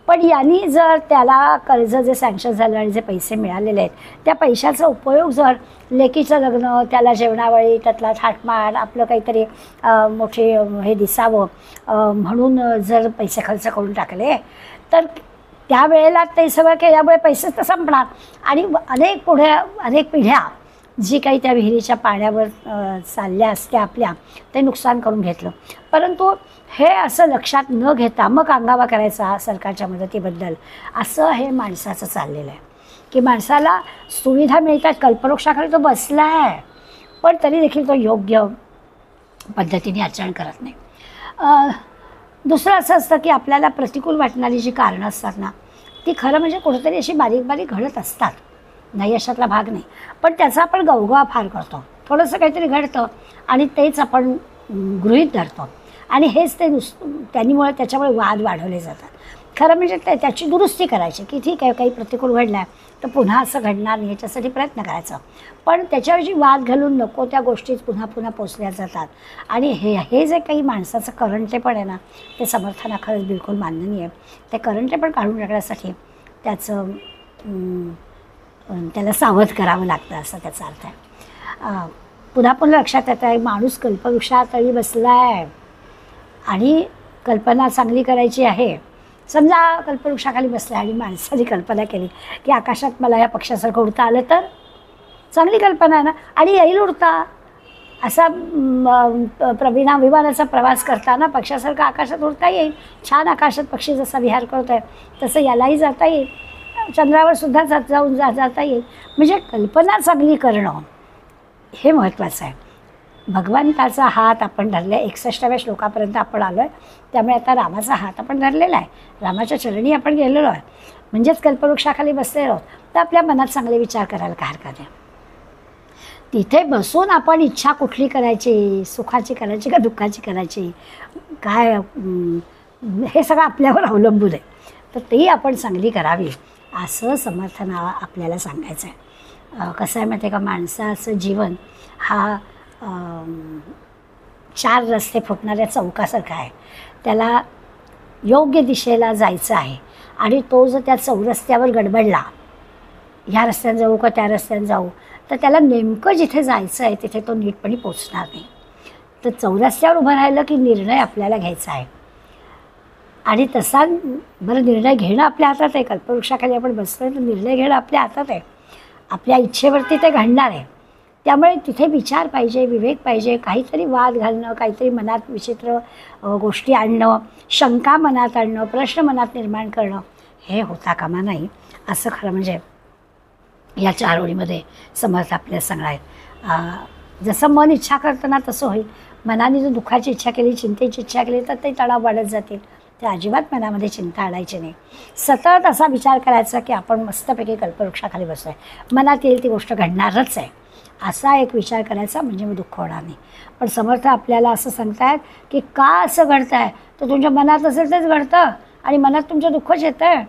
पण यांनी जर त्याला कर्ज जे सँक्शन झालं आणि जे पैसे मिळालेले आहेत त्या पैशाचा उपयोग जर लेकीचं लग्न, त्याला जेवणावळी, त्यातला थाटमाट, आपलं काहीतरी मोठे हे दिसावं म्हणून जर पैसे खर्च करून टाकले तर त्यावेळेला ते सगळं केल्यामुळे पैसे तर संपणार आणि अनेक पिढ्या जी काही त्या विहिरीच्या पाण्यावर चालल्या असत्या आपल्या, ते नुकसान करून घेतलं. परंतु हे असं लक्षात न घेता मग अंगावा करायचा सरकारच्या मदतीबद्दल, असं हे माणसाचं चाललेलं आहे की माणसाला सुविधा मिळतात, कल्पवृक्षाखाली तो बसला आहे, पण तरी देखील तो योग्य पद्धतीने आचरण करत नाही. दुसरं असं असतं की आपल्याला प्रतिकूल वाटणारी जी कारणं असतात ना, ती खरं म्हणजे कुठेतरी अशी बारीक बारीक घडत असतात, नाही अशातला भाग नाही, पण त्याचा आपण गवगवा फार करतो. थोडंसं काहीतरी घडतं आणि तेच आपण गृहीत धरतो आणि हेच ते त्यामुळे त्याच्यामुळे वाद वाढवले जातात. खरं म्हणजे त्याची दुरुस्ती करायची की ठीक आहे, काही प्रतिकूल घडलं आहे तर पुन्हा असं घडणार नाही याच्यासाठी प्रयत्न करायचा, पण त्याच्याऐवजी वाद घालून नको त्या गोष्टीत पुन्हा पुन्हा पोचल्या जातात. आणि हे जे काही माणसाचं करंटेपण आहे ना, ते समर्थना खरंच बिलकुल मान्यनीय आहे. ते करंटेपण काढून टाकण्यासाठी त्याला सावध करावं लागतं, असं त्याचा अर्थ आहे. पुन्हा पुन्हा लक्षात येतं आहे, माणूस कल्पवृक्षातळी बसला आहे आणि कल्पना चांगली करायची आहे. समजा कल्पवृक्षाखाली बसला आणि माणसाने कल्पना केली की आकाशात मला या पक्षासारखं उडता आलं तर चांगली कल्पना आहे ना, आणि येईल उडता. असा विमानाचा प्रवास करताना पक्षासारखं आकाशात उडता येईल. छान आकाशात पक्षी जसा विहार करतो आहे तसं यालाही जाता येईल, चंद्रावर सुद्धा जाता येईल. म्हणजे कल्पना चांगली करणं हे महत्त्वाचं आहे. भगवंताचा हात आपण धरला, 61व्या श्लोकापर्यंत आपण आलो आहे, त्यामुळे आता रामाचा हात आपण धरलेला आहे, रामाच्या चरणी आपण गेलेलो आहे, म्हणजेच कल्पवृक्षाखाली बसलेलो आहोत. तर आपल्या मनात चांगले विचार करायला काय हरकत आहे. तिथे बसून आपण इच्छा कुठली करायची, सुखाची करायची का दुःखाची करायची, काय हे सगळं आपल्यावर अवलंबून आहे. तर तेही आपण चांगली करावी असं समर्थना आपल्याला सांगायचं आहे. कसं आहे माहिती आहे का, माणसाचं जीवन हा 4 रस्ते फुटणाऱ्या चौकासारखा आहे. त्याला योग्य दिशेला जायचं आहे आणि तो जर त्या चौरस्त्यावर गडबडला, ह्या रस्त्याने जाऊ का त्या रस्त्याने जाऊ, तर त्याला नेमकं जिथे जायचं आहे तिथे तो नीटपणे पोचणार नाही. तर चौरस्त्यावर उभं राहिलं की निर्णय आपल्याला घ्यायचा आहे आणि तसा बरं निर्णय घेणं आपल्या हातात आहे. कल्पवृक्षाखाली आपण बसलो तर निर्णय घेणं आपल्या हातात आहे, आपल्या इच्छेवरती ते घडणार आहे. त्यामुळे तिथे विचार पाहिजे, विवेक पाहिजे, काहीतरी वाद घालणं, काहीतरी मनात विचित्र गोष्टी आणणं, शंका मनात आणणं, प्रश्न मनात निर्माण करणं, हे होता कामा नाही. असं खरं म्हणजे या 4 ओळीमध्ये समर्थ आपल्याला सांगणार आहेत. जसं मन इच्छा करतं ना तसं होईल. मनाने जर दुःखाची इच्छा केली, चिंतेची इच्छा केली तर ते तणाव वाढत जातील. ते अजिबात मनामध्ये चिंता आणायची नाही. सतत असा विचार करायचा की आपण मस्तपैकी कल्पवृक्षाखाली बसलो आहे, मनात येईल ती गोष्ट घडणारच आहे, असा एक विचार करायचा, म्हणजे मग दुःख होणार नाही. पण समर्थ आपल्याला असं सांगतायत की का असं घडतं आहे, तर तुमच्या मनात असेल तेच घडतं आणि मनात तुमचं दुःखच येतं आहे.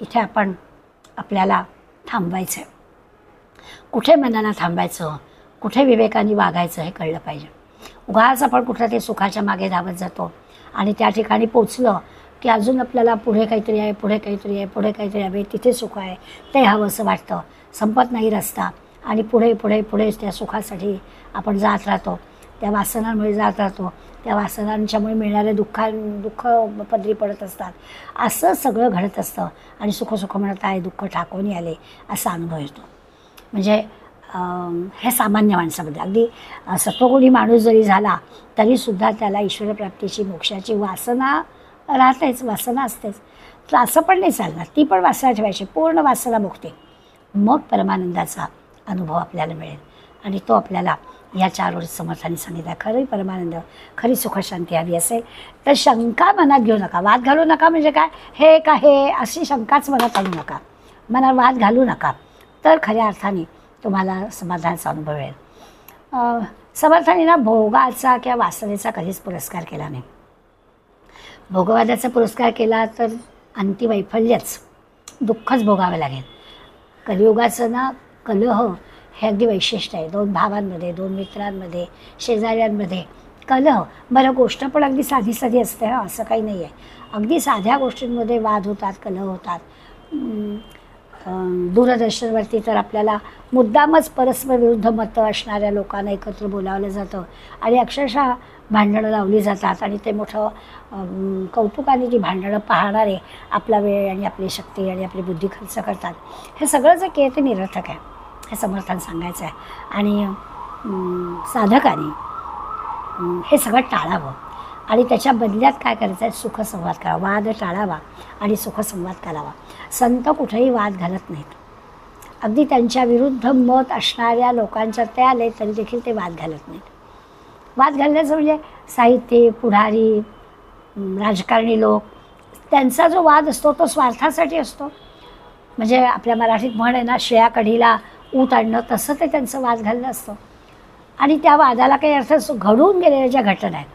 इथे आपण आपल्याला थांबवायचं आहे. कुठे मनाला थांबायचं, कुठे विवेकाने वागायचं हे कळलं पाहिजे. उगाच आपण कुठल्या ते सुखाच्या मागे धावत जातो आणि त्या ठिकाणी पोचलं की अजून आपल्याला पुढे काहीतरी आहे, पुढे काहीतरी आहे, पुढे काहीतरी हवे, तिथे सुख आहे, ते हवं असं वाटतं, संपत नाही रस्ता आणि पुढे पुढे पुढे त्या सुखासाठी आपण जात राहतो, त्या वासनांमुळे जात राहतो, त्या वासनांच्यामुळे मिळणारे दुःख पदरी पडत असतात. असं सगळं घडत असतं आणि सुख म्हणत आहे, दुःख ठाकून आले असा अनुभव येतो. म्हणजे हे सामान्य माणसामध्ये अगदी सत्वगुणी माणूस जरी झाला तरीसुद्धा त्याला ईश्वरप्राप्तीची, मोक्षाची वासना राहतेच, वासना असतेच. तर असं पण नाही चालणार, ती पण वासना ठेवायची, पूर्ण वासना मुक्ती, मग परमानंदाचा अनुभव आपल्याला मिळेल. आणि तो आपल्याला या 4 ओळीत समर्थाने सांगितला. खरी परमानंद, खरी सुखशांती हवी असेल तर शंका मनात घेऊ नका, वाद घालू नका. म्हणजे काय, हे का हे अशी शंकाच मनात आणू नका, मनात वाद घालू नका, तर खऱ्या अर्थाने तुम्हाला समाधानाचा अनुभव मिळेल. समर्थाने ना भोगाचा किंवा वासनेचा कधीच पुरस्कार केला नाही. भोगवादाचा पुरस्कार केला तर अंतिवैफल्यच, दुःखच भोगावं लागेल. कलियुगाचं ना कलह हे अगदी वैशिष्ट्य आहे. 2 भावांमध्ये, 2 मित्रांमध्ये, शेजाऱ्यांमध्ये कलह. बरं, गोष्ट पण अगदी साधी साधी असते, असं काही नाही आहे. अगदी साध्या गोष्टींमध्ये वाद होतात, कलह होतात. दूरदर्शनवरती तर आपल्याला मुद्दामच परस्पर विरुद्ध मतं असणाऱ्या लोकांना एकत्र बोलावलं जातं आणि अक्षरशः भांडणं लावली जातात आणि ते मोठं कौतुकाने ती भांडणं पाहणारे आपला वेळ आणि आपली शक्ती आणि आपली बुद्धी खर्च करतात. हे सगळं जे की ते निरर्थक आहे हे समर्थन सांगायचं आहे. आणि साधकाने हे सगळं टाळावं आणि त्याच्या बदल्यात काय करायचं आहे, सुखसंवाद करावा, वाद टाळावा आणि सुखसंवाद करावा. संत कुठेही वाद घालत नाहीत. अगदी त्यांच्या विरुद्ध मत असणाऱ्या लोकांच्या ते आले तरी देखील ते वाद घालत नाहीत. वाद घालण्याचं म्हणजे साहित्यिक, पुढारी, राजकारणी लोक, त्यांचा जो वाद असतो तो स्वार्थासाठी असतो. म्हणजे आपल्या मराठीत म्हण आहे ना, शिळ्या कढीला ऊत आणणं, तसं ते त्यांचं वाद घालणं असतं. आणि त्या वादाला काही अर्थ घडून गेलेल्या ज्या घटना आहेत,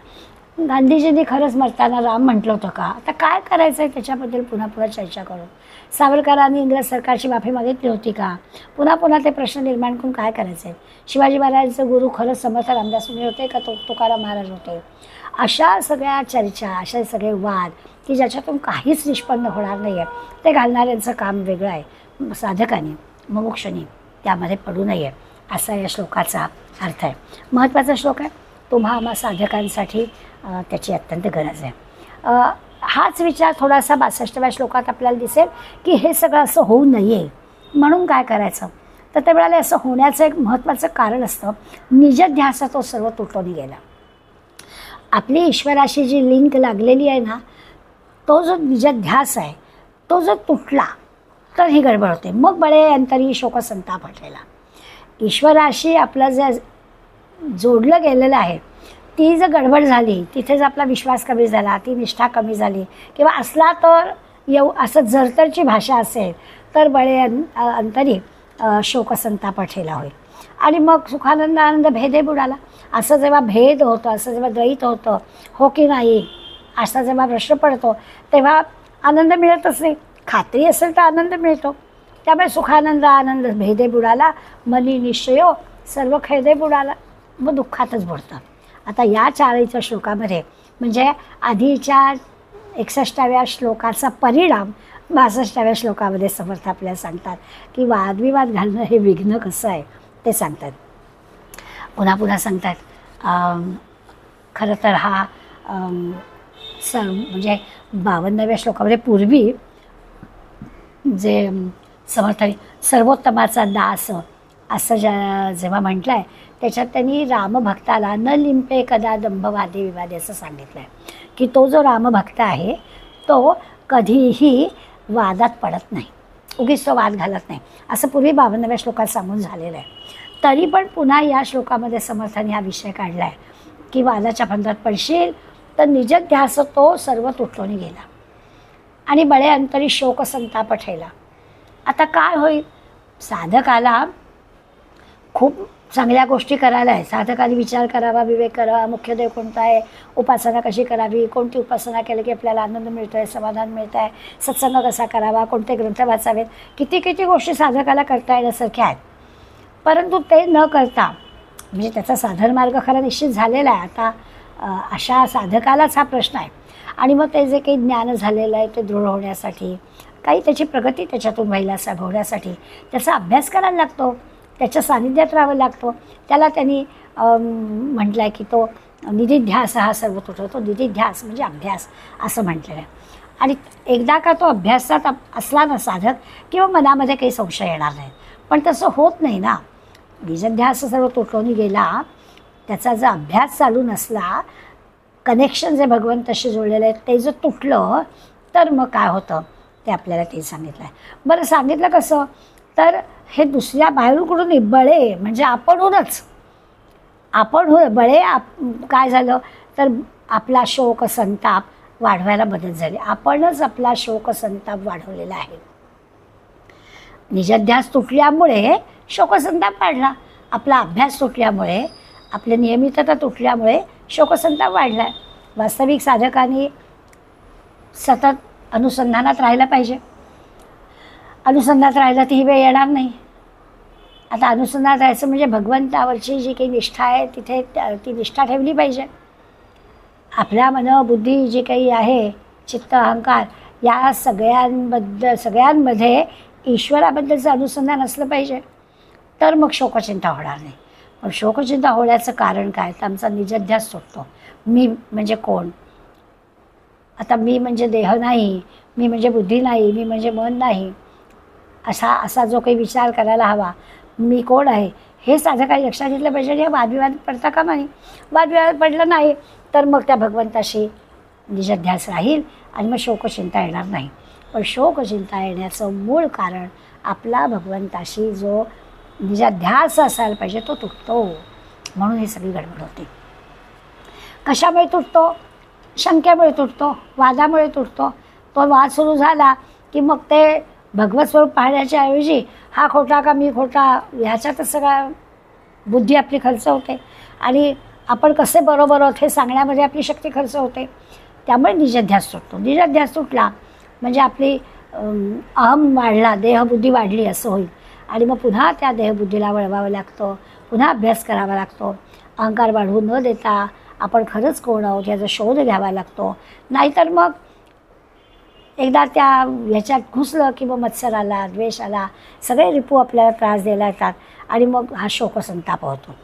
गांधीजींनी खरंच मरताना राम म्हटलं होतं का, आता काय करायचं आहे त्याच्याबद्दल पुन्हा पुन्हा चर्चा करून. सावरकरांनी इंग्रज सरकारची माफी मागितली होती का, पुन्हा पुन्हा ते प्रश्न निर्माण करून काय करायचं आहे. शिवाजी महाराजांचे गुरु खरंच समर्थ रामदास स्वामी होते का तुकाराम महाराज होते. अशा सगळ्या चर्चा, अशा सगळे वाद की ज्याच्यातून काहीच निष्पन्न होणार नाही आहे, ते घालणाऱ्यांचं काम वेगळं आहे. साधकाने, मुमुक्षुनी त्यामध्ये पडू नये असा या श्लोकाचा अर्थ आहे. महत्त्वाचा श्लोक आहे. तुम्हा आम्हा साधकांसाठी त्याची अत्यंत गरज आहे. हाच विचार थोडासा 62व्या श्लोकात आपल्याला दिसेल की हे सगळं असं होऊ नये म्हणून काय करायचं. तर ते वेळेला असं होण्याचं एक महत्त्वाचं कारण असतं, निजध्यास तो सर्व तुटून गेला. आपली ईश्वराशी जी लिंक लागलेली आहे ना, तो जो निजध्यास आहे तो जर तुटला तर ही गडबड होते. मग बळे अंतरी शोकसंताप हटलेला. ईश्वराशी आपलं जे जोडलं गेलेलं आहे ती जर गडबड झाली, तिथेच आपला विश्वास कमी झाला, ती निष्ठा कमी झाली किंवा असला तर असं जरतरची भाषा असेल तर बळे अंतरी शोकसंताप हटलेला होईल. आणि मग सुखानंद आनंद भेदे बुडाला. असं जेव्हा भेद होतं, असं जेव्हा द्वैत होतं, हो की नाही असा जेव्हा प्रश्न पडतो तेव्हा आनंद मिळतच नाही. खात्री असेल तर आनंद मिळतो. त्यामुळे सुखानंद आनंद भेदे बुडाला, मनी निश्चयो सर्व खेदे बुडाला, मग दुःखातच बुडतं. आता या 4 श्लोकामध्ये म्हणजे आधीच्या 61व्या श्लोकाचा परिणाम 62व्या श्लोकामध्ये समर्थ आपल्याला सांगतात की वादविवाद घालणं हे विघ्न कसं आहे ते सांगतात. पुन्हा पुन्हा सांगतात. खरं तर हा म्हणजे 52व्या श्लोकामध्ये पूर्वी जे समर्थांनी सर्वोत्तमाचा दास असं जेव्हा म्हटलं आहे त्याच्यात त्यांनी रामभक्ताला न लिंपे कदा दंभवादी विवादी असं सांगितलं आहे की तो जो रामभक्त आहे तो कधीही वादात पडत नाही, उगीच तो वाद घालत नाही, असं पूर्वी 52व्या श्लोकात सांगून झालेलं आहे. तरी पण पुन्हा या श्लोकामध्ये समर्थांनी हा विषय काढला आहे की वादाच्या फंदात पडशील तर निजध्यास तो सर्व तुटून गेला आणि बळे अंतरी शोकसंताप ठेला. आता काय होईल. साधकाला खूप चांगल्या गोष्टी करायला आहे. साधकाने विचार करावा, विवेक करावा, मुख्य देव कोणता आहे, उपासना कशी करावी, कोणती उपासना केली की आपल्याला आनंद मिळतो आहे, समाधान मिळतं आहे, सत्संग कसा करावा, कोणते ग्रंथ वाचावेत, किती किती गोष्टी साधकाला करता येण्यासारख्या आहेत. परंतु ते न करता म्हणजे त्याचा साधन मार्ग खरा निश्चित झालेला आहे. आता अशा साधकालाच हा प्रश्न आहे. आणि मग ते जे काही ज्ञान झालेलं आहे ते दृढ होण्यासाठी, काही त्याची प्रगती त्याच्यातून व्हायला होण्यासाठी त्याचा अभ्यास करायला लागतो, त्याच्या सानिध्यात राहावं लागतो. त्याला त्यांनी म्हटलं आहे की तो निधिध्यास हा सर्व तुटतो. निधिध्यास म्हणजे अभ्यास असं म्हटलेलं आहे. आणि एकदा का तो अभ्यासात असला ना साधक किंवा मनामध्ये काही संशय येणार नाही. पण तसं होत नाही ना. निजध्यास सर्व तुटून गेला, त्याचा जर अभ्यास चालू नसला, कनेक्शन जे भगवंताशी जोडलेलं आहे ते जर तुटलं तर मग काय होतं ते आपल्याला ते सांगितलं आहे. बरं, सांगितलं कसं तर हे दुसऱ्या बाहेरून कुठून बळे म्हणजे आपणहूनच बळे काय झालं तर आपला शोक संताप वाढवायला मदत झाली. आपणच आपला शोक संताप वाढवलेला आहे. निजध्यास तुटल्यामुळे शोकसंताप वाढला, आपला अभ्यास तुटल्यामुळे, आपली नियमितता तुटल्यामुळे शोकसंताप वाढला. वास्तविक साधकांनी सतत अनुसंधानात राहायला पाहिजे. अनुसंधानात राहिला ती ही वेळ येणार नाही. आता अनुसंधानात राहायचं म्हणजे भगवंतावरची जी काही निष्ठा आहे तिथे ती निष्ठा ठेवली पाहिजे. आपल्या मन बुद्धी जी काही आहे, चित्त अहंकार, या सगळ्यांमध्ये ईश्वराबद्दलचं अनुसंधान असलं पाहिजे, तर मग शोकचिंता होणार नाही. पण शोकचिंता होण्याचं कारण काय, तर आमचा निजध्यास सुटतो. मी म्हणजे कोण, आता मी म्हणजे देह नाही, मी म्हणजे बुद्धी नाही, मी म्हणजे मन नाही, असा जो काही विचार करायला हवा, मी कोण आहे, हे साधकांनी लक्षात घेतलं पाहिजे. हे वादविवाद पडता कामा नये. वादविवाद पडलं नाही तर मग त्या भगवंताशी निजध्यास राहील आणि मग शोकचिंता येणार नाही. पण शोकचिंता येण्याचं मूळ कारण आपला भगवंताशी जो निजध्यास असायला पाहिजे तो तुटतो. म्हणून ही सगळी गडबड होते. कशामुळे तुटतो? शंकेमुळे तुटतो, वादामुळे तुटतो. तो वाद सुरू झाला की मग ते भगवत स्वरूप पाहण्याच्या ऐवजी हा खोटा का मी खोटा, ह्याच्यातच सगळा बुद्धी आपली खर्च होते आणि आपण कसे बरोबर आहोत हे सांगण्यामध्ये आपली शक्ती खर्च होते. त्यामुळे निजध्यास तुटतो. निजध्यास तुटला म्हणजे आपली अहम वाढला, देहबुद्धी वाढली असं होईल आणि मग पुन्हा त्या देहबुद्धीला वळवावं लागतं, पुन्हा अभ्यास करावा लागतो. अहंकार वाढवू न देता आपण खरंच कोण आहोत याचा शोध घ्यावा लागतो. नाहीतर मग एकदा त्या ह्याच्यात घुसलं की मग मत्सर आला, द्वेष आला, सगळे रिपू आपल्याला त्रास द्यायला येतात आणि मग हा शोकसंताप होतो.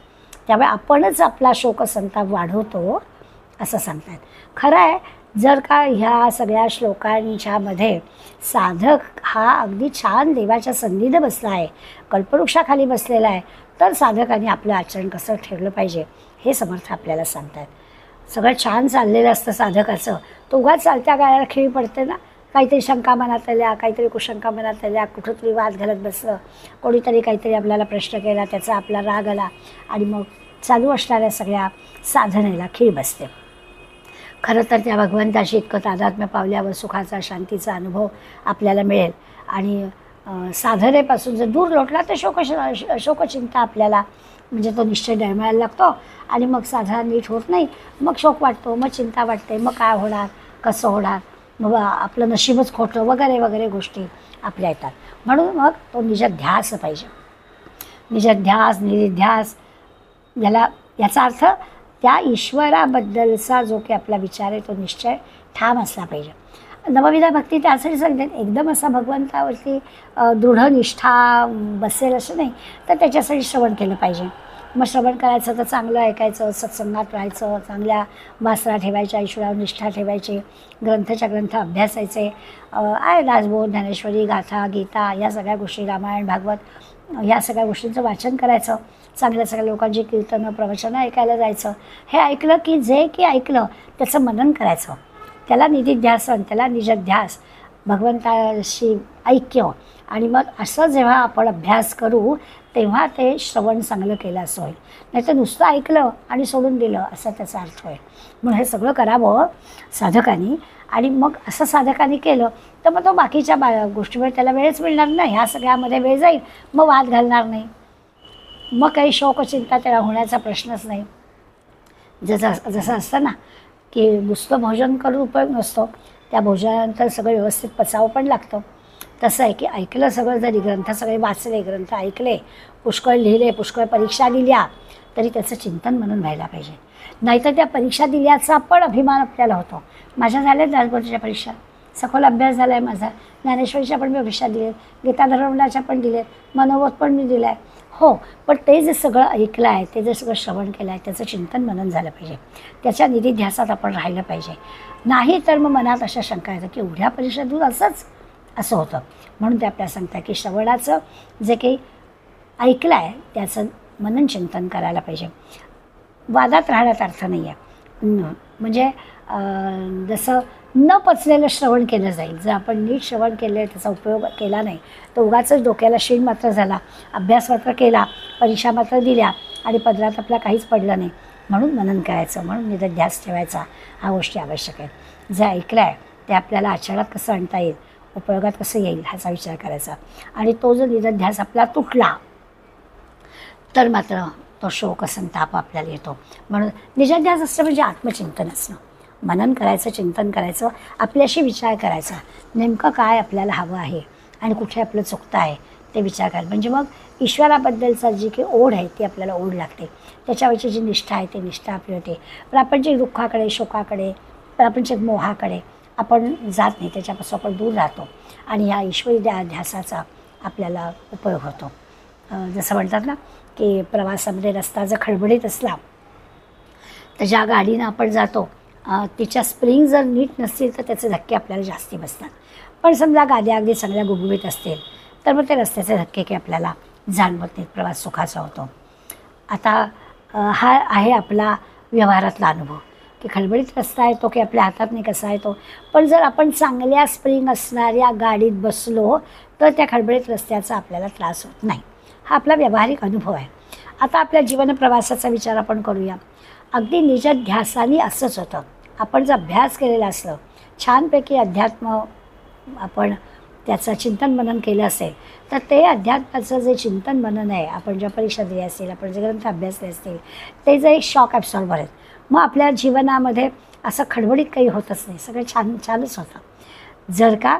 त्यामुळे आपणच आपला शोकसंताप वाढवतो असं सांगतात. खरं आहे, जर का ह्या सगळ्या श्लोकांच्यामध्ये साधक हा अगदी छान देवाच्या सन्निध बसला आहे, कल्पवृक्षाखाली बसलेला आहे, तर साधकांनी आपलं आचरण कसं ठेवलं पाहिजे हे समर्थ आपल्याला सांगतात. सगळं छान चाललेलं असतं साधकाचं, तो उगाच चालत्या गाळ्याला खिळी पडते ना, काहीतरी शंका मनात आल्या, काहीतरी कुशंका मनात आल्या, कुठंतरी वाद घालत बसलं, कोणीतरी काहीतरी आपल्याला प्रश्न केला, त्याचा आपला राग आला आणि मग चालू असणाऱ्या सगळ्या साधनेला खीळ बसते. खरं तर त्या भगवंताशी इतकं तादात्म्य पावल्यावर सुखाचा, शांतीचा अनुभव आपल्याला मिळेल आणि साधनेपासून जर दूर लोटला तर शोकचिंता आपल्याला म्हणजे तो निश्चय डळमळायला लागतो आणि मग साधना नीट होत नाही, मग शोक वाटतो, मग चिंता वाटते, मग काय होणार, कसं होणार, मग आपलं नशीबच खोटं वगैरे वगैरे गोष्टी आपल्या येतात. म्हणून मग तो निजध्यास पाहिजे. निजध्यास, निधिध्यास याचा अर्थ त्या ईश्वराबद्दलचा जो काही आपला विचार आहे तो निश्चय ठाम असला पाहिजे. नवविधा भक्ती त्यासाठी सांगतात, एकदम असा भगवंतावरती दृढ निष्ठा बसेल असं नाही, तर त्याच्यासाठी श्रवण केलं पाहिजे. मग श्रवण करायचं तर चांगलं ऐकायचं, सत्संगात राहायचं, चांगल्या वासना ठेवायच्या, ईश्वरावर निष्ठा ठेवायची, ग्रंथाच्या ग्रंथ अभ्यासायचे, दासबोध, ज्ञानेश्वरी, गाथा, गीता या सगळ्या गोष्टी, रामायण, भागवत या सगळ्या गोष्टींचं वाचन करायचं, चांगल्या सगळ्या लोकांची कीर्तनं, प्रवचनं ऐकायला जायचं. हे ऐकलं की जे की ऐकलं त्याचं मनन करायचं, त्याला निधिध्यासन, त्याला निजध्यास, भगवंताशी ऐक्य. आणि मग असं जेव्हा आपण अभ्यास करू तेव्हा ते श्रवण चांगलं केलं असं होईल. नाही तर नुसतं ऐकलं आणि सोडून दिलं असा त्याचा अर्थ होईल. म्हणून हे सगळं करावं साधकांनी आणि मग असं साधकांनी केलं तर मग तो बाकीच्या गोष्टीवर त्याला वेळच मिळणार नाही, ह्या सगळ्यामध्ये वेळ जाईल, मग वाद घालणार नाही, मग काही शोकचिंता त्याला होण्याचा प्रश्नच नाही. जसं असतं ना की नुसतं भोजन करून उपयोग नसतो, त्या भोजनानंतर सगळं व्यवस्थित पचावं पण लागतं. तसं आहे की ऐकलं सगळं, जरी ग्रंथ सगळे वाचले, ग्रंथ ऐकले, पुष्कळ लिहिले, पुष्कळ परीक्षा दिल्या, तरी त्याचं चिंतन म्हणून व्हायला पाहिजे. नाहीतर त्या परीक्षा दिल्याचा पण अभिमान आपल्याला होतो. माझ्या झाल्या दासबोधच्या परीक्षा, सखोल अभ्यास झाला आहे माझा, ज्ञानेश्वरीच्या पण मी परीक्षा दिलेत, गीताधर्मणाच्या पण दिलेत, मनोवत पण मी दिला आहे. हो, पण ते जे सगळं ऐकलं आहे, ते जे सगळं श्रवण केलं आहे, त्याचं चिंतन मनन झालं पाहिजे, त्याच्या निधिध्यासात आपण राहिलं पाहिजे. नाही तर मग मनात अशा शंका येतं की एवढ्या परीक्षा दूर असं होतं. म्हणून ते आपल्याला सांगतात की श्रवणाचं जे काही ऐकलं आहे त्याचं मनन चिंतन करायला पाहिजे. वादात राहण्यात अर्थ नाही आहे. म्हणजे जसं न पचलेलं श्रवण केलं जाईल. जर आपण नीट श्रवण केलं, त्याचा उपयोग केला नाही तर उगाचच डोक्याला शीण मात्र झाला, अभ्यास मात्र केला, परीक्षा मात्र दिल्या आणि पदरात आपला काहीच पडलं नाही. म्हणून मनन करायचं, म्हणून निधध्यास ठेवायचा, ह्या गोष्टी आवश्यक आहेत. जे ऐकलं आहे ते आपल्याला आचरणात कसं आणता येईल, उपयोगात कसं येईल ह्याचा विचार करायचा. आणि तो जर निधध्यास आपला तुटला तर मात्र तो शोक संताप आपल्याला येतो. म्हणून निजध्यास असणं म्हणजे आत्मचिंतन असणं, मनन करायचं, चिंतन करायचं, आपल्याशी विचार करायचा, नेमकं काय आपल्याला हवं आहे आणि कुठे आपलं चुकतं आहे ते विचार करायचं. म्हणजे मग ईश्वराबद्दलचा जी काही ओढ आहे ती आपल्याला ओढ लागते, त्याच्यावरची जी निष्ठा आहे ती निष्ठा आपली होते. पण आपण जे दुःखाकडे, शोकाकडे, पण आपण जे मोहाकडे आपण जात नाही, त्याच्यापासून आपण दूर राहतो आणि ह्या ईश्वरी ध्यासाचा आपल्याला उपयोग होतो. जसं म्हणतात ना की प्रवासामध्ये रस्ता जर खडबडीत असला तर ज्या गाडीनं आपण जातो तिच्या स्प्रिंग जर नीट नसतील तर त्याचे धक्के आपल्याला जास्ती बसतात. पण समजा गाड्या अगदी चांगल्या गुबगुबीत असतील तर मग ते रस्त्याचे धक्के काही आपल्याला जाणवत नाहीत, प्रवास सुखाचा होतो. आता हा आहे आपला व्यवहारातला अनुभव की खडबडीत रस्ता आहे तो की आपल्या हातात नाही कसा आहे तो. पण जर आपण चांगल्या स्प्रिंग असणाऱ्या गाडीत बसलो तर त्या खडबडीत रस्त्याचा आपल्याला त्रास होत नाही. हा आपला व्यावहारिक अनुभव आहे. आता आपल्या जीवन प्रवासाचा विचार आपण करूया. अगदी निजध्यासाने असंच होतं. आपण जर अभ्यास केलेला असलं, छानपैकी अध्यात्म आपण त्याचं चिंतन मनन केलं असेल तर ते अध्यात्माचं जे चिंतन मनन आहे, आपण ज्या परीक्षा दिल्या असतील, आपण जे ग्रंथ अभ्यासले असतील, ते जे एक शॉक ॲब्सॉर्बर आहेत. मग आपल्या जीवनामध्ये असं खडबडीत काही होतच नाही, सगळं छानच होतं. जर का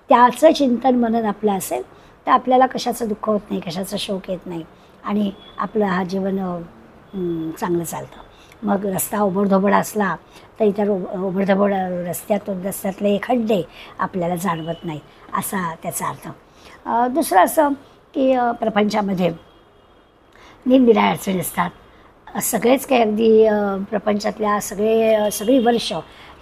त्याचं चिंतन मनन आपलं असेल तर आपल्याला कशाचं दुःख होत नाही, कशाचा शोक येत नाही आणि आपलं हा जीवन चांगलं चालतं. मग रस्ता ओबडधोबड असला तर इतर ओबडधोबड रस्त्यातले खड्डे आपल्याला जाणवत नाही, असा त्याचा अर्थ. दुसरं असं की प्रपंचामध्ये निरनिराळ्या अडचणी असतात. सगळेच काही अगदी प्रपंचातल्या सगळी वर्ष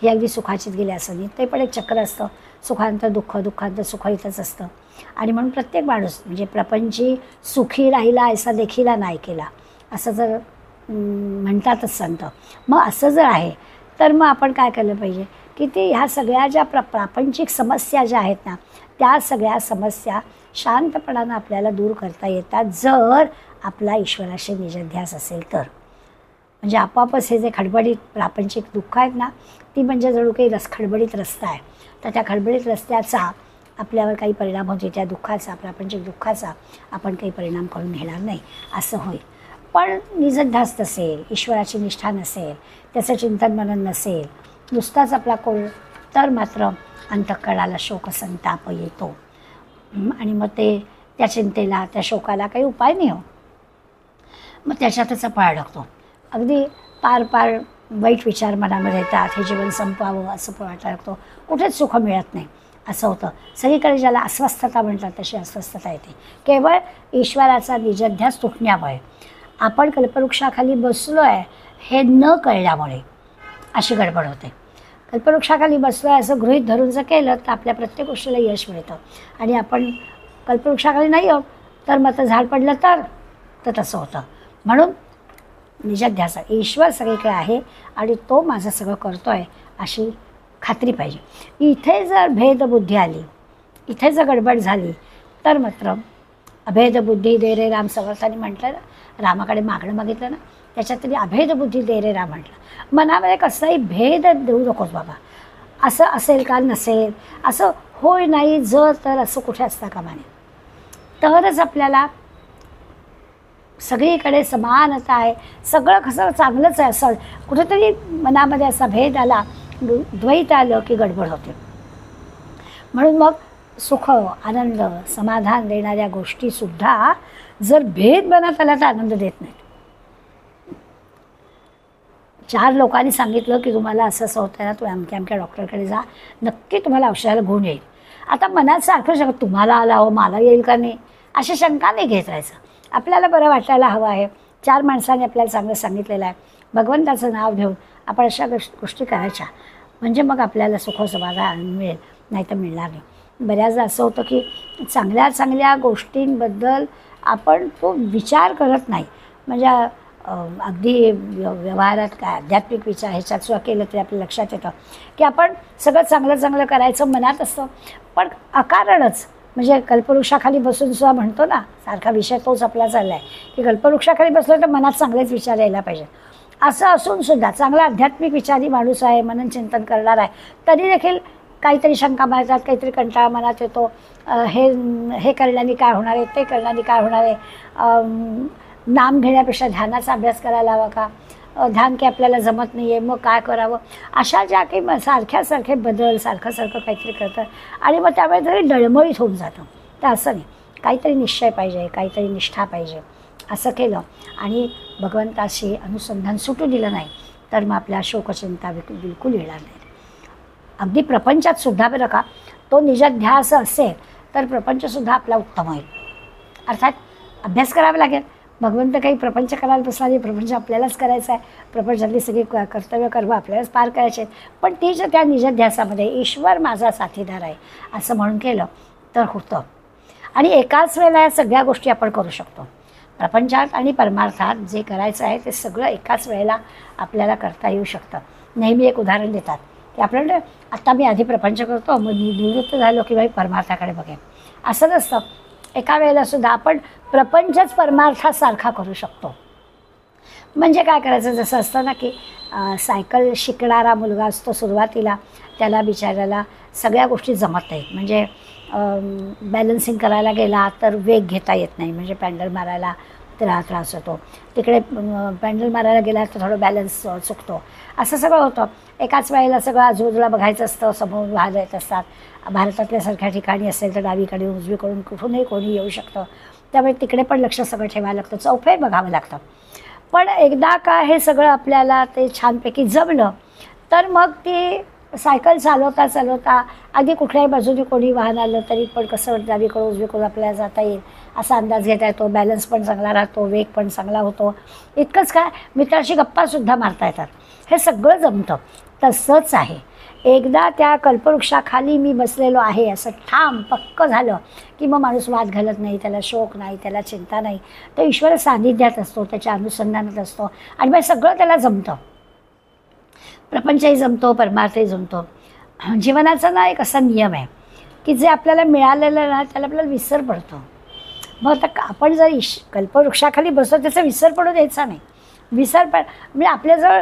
ही अगदी सुखाचीच गेली असं नाही. ते पण एक चक्र असतं. सुखांत दुःख, दुःखांत सुख इथंच असतं. आणि म्हणून प्रत्येक माणूस म्हणजे प्रपंची सुखी राहिला ऐसा देखीला नाही केला असं जर म्हणतातच संत. मग असं जर आहे तर मग आपण काय केलं पाहिजे की ते ह्या सगळ्या ज्या प्रापंचिक समस्या ज्या आहेत ना त्या सगळ्या समस्या शांतपणानं आपल्याला दूर करता येतात जर आपला ईश्वराशी निजध्यास असेल तर. म्हणजे आपोआपच हे जे खडबडीत प्रापंचिक दुःख आहेत ना ती म्हणजे जणू काही खडबडीत रस्ता आहे. तर त्या खडबडीत रस्त्याचा आपल्यावर काही परिणाम होते, त्या दुःखाचा, प्रापंचिक दुःखाचा आपण काही परिणाम करून घेणार नाही असं होईल. पण निजध्यास नसेल, ईश्वराची निष्ठा नसेल, त्याचं चिंतन मनन नसेल, नुसताच आपला कोल, तर मात्र अंतःकरणाला शोक संताप येतो आणि मग ते त्या चिंतेला, त्या शोकाला काही उपाय नाही हो. मग त्याच्यातच आपण अडकतो. अगदी पार वाईट विचार मनामध्ये येतात, हे जीवन संपवावं असं पण वाटायला लागतो, कुठेच सुख मिळत नाही असं होतं. सगळीकडे ज्याला अस्वस्थता म्हणतात तशी अस्वस्थता येते. केवळ ईश्वराचा निजध्यास तुटण्यामुळे, आपण कल्पवृक्षाखाली बसलो आहे हे न कळल्यामुळे अशी गडबड होते. कल्पवृक्षाखाली बसलो आहे असं गृहीत धरून जर केलं तर आपल्या प्रत्येक गोष्टीला यश मिळतं. आणि आपण कल्पवृक्षाखाली नाही आहोत तर मग तर झाड पडलं तर तसं होतं. म्हणून निजध्यास ईश्वर सगळीकडे आहे आणि तो माझं सगळं करतो आहे अशी खात्री पाहिजे. इथे जर भेदबुद्धी आली, इथे जर गडबड झाली तर मात्र अभेदबुद्धी दे रे राम. समर्थांनी म्हटलं ना, रामाकडे मागणं मागितलं ना त्याच्यात तरी अभेदबुद्धी दे रे राम म्हटलं. मनामध्ये कसलाही भेद देऊ नकोस बाबा. असं असेल का नसेल, असं होय नाही जर तर असं कुठे असता कामा नये. तरच आपल्याला सगळीकडे समानता आहे, सगळं कसं चांगलंच आहे असं कुठेतरी मनामध्ये असा भेद आला, द्वैत आलं की गडबड होते. म्हणून मग सुख, आनंद, समाधान देणाऱ्या गोष्टीसुद्धा जर भेद बनत आला तर आनंद देत नाहीत. 4 लोकांनी सांगितलं की तुम्हाला असं असं होतं ना, तुम्ही अमक्या डॉक्टरकडे जा, नक्की तुम्हाला औषधाला गुण येईल. आता मनात सारखं शकत तुम्हाला आला हो मला येईल का नाही अशी शंका नाही घेत राहायचं. आपल्याला बरं वाटायला हवं आहे. 4 माणसांनी आपल्याला चांगलं सांगितलेलं आहे, भगवंताचं नाव घेऊन आपण अशा गोष्टी करायच्या म्हणजे मग आपल्याला सुख समाधान मिळेल, नाही तर मिळणार नाही. बऱ्याचदा असं होतं की चांगल्या गोष्टींबद्दल आपण तो विचार करत नाही. म्हणजे अगदी व्यवहारात काय आध्यात्मिक विचार ह्याच्यात सुद्धा केलं तरी आपल्या लक्षात येतं की आपण सगळं चांगलं करायचं मनात असतं, पण अकारणच म्हणजे कल्पवृक्षाखाली बसून सुद्धा म्हणतो ना, सारखा विषय तोच आपला चालला आहे की कल्पवृक्षाखाली बसलो तर मनात चांगलेच विचार यायला पाहिजे. असं असून सुद्धा चांगला आध्यात्मिक विचारी माणूस आहे, मनन चिंतन करणार आहे, तरी देखील काहीतरी शंका मारतात, काहीतरी कंटाळा मनात येतो. हे करण्याने काय होणार आहे, ते करण्याने काय होणार आहे, नाम घेण्यापेक्षा ध्यानाचा अभ्यास करायला हवा का, ध्यान की आपल्याला जमत नाही आहे मग काय करावं, अशा ज्या काही सारखे बदल सारखं काहीतरी करतात आणि मग त्यामुळे तरी डळमळीत होऊन जातं. तर असं नाही, काहीतरी निश्चय पाहिजे, काहीतरी निष्ठा पाहिजे. असं केलं आणि भगवंताशी अनुसंधान सुटू दिलं नाही तर मग आपल्या शोकचिंता बिलकुल येणार नाही. अगदी प्रपंचात सुद्धा बरं का, तो निजध्यास असेल तर प्रपंचसुद्धा आपला उत्तम होईल. अर्थात अभ्यास करावा लागेल. भगवंत काही प्रपंच करायला बसला नाही, प्रपंच आपल्यालाच करायचा आहे. प्रपंचातली सगळी कर्तव्य कर्म आपल्यालाच पार करायचे आहेत. पण ती जर त्या निजध्यासामध्ये ईश्वर माझा साथीदार आहे असं म्हणून केलं तर होतं. आणि एकाच वेळेला या सगळ्या गोष्टी आपण करू शकतो. प्रपंचात आणि परमार्थात जे करायचं आहे ते सगळं एकाच वेळेला आपल्याला करता येऊ शकतं. नेहमी एक उदाहरण देतात की आपल्याला आता मी आधी प्रपंच करतो, मग निवृत्त झालो की बाई परमार्थाकडे बघेन, असं नसतं. एका वेळेला सुद्धा आपण प्रपंचच परमार्थासारखा करू शकतो. म्हणजे काय करायचं, जसं असतं ना की सायकल शिकणारा मुलगा असतो, सुरुवातीला त्याला बिचाऱ्याला सगळ्या गोष्टी जमत नाहीत. म्हणजे बॅलन्सिंग करायला गेला तर वेग घेता येत नाही, म्हणजे पॅन्डल मारायला त्रास होतो. तिकडे पॅन्डल मारायला गेला तर थोडं बॅलन्स चुकतो. असं सगळं होतं. एकाच वेळेला सगळं आजूबाजूला बघायचं असतं, समोर वाहन येत असतात. भारतातल्यासारख्या ठिकाणी असेल तर डावीकडे उजवीकडून कुठूनही कोणी येऊ शकतं. त्यामुळे तिकडे पण लक्ष सगळं ठेवायला लागतं, चौफेर बघावं लागतं. पण एकदा का हे सगळं आपल्याला ते छानपैकी जमलं तर मग ती सायकल चालवता चालवता अगदी कुठल्याही बाजूने कोणी वाहन आलं तरी पण कसं डावीकडून उजवीकडून आपल्याला जाता येईल असा अंदाज घेता येतो. बॅलन्स पण चांगला राहतो, वेग पण चांगला होतो. इतकंच काय, मित्राशी गप्पासुद्धा मारता येतात. हे सगळं जमतं. तसंच आहे, एकदा त्या कल्पवृक्षाखाली मी बसलेलो आहे असं ठाम पक्क झालं की मग माणूस वाद घालत नाही, त्याला शोक नाही, त्याला चिंता नाही. तो ईश्वर सान्निध्यात असतो, त्याच्या अनुसंधानात असतो आणि मग सगळं त्याला जमतं. प्रपंचही जमतो, परमार्थही जमतो. जीवनाचा ना एक असा नियम आहे की जे आपल्याला मिळालेलं ना त्याला आपल्याला विसर पडतो. मग आता आपण जर कल्पवृक्षाखाली बसतो त्याचा विसर पडू द्यायचा नाही. विसर म्हणजे आपल्याजवळ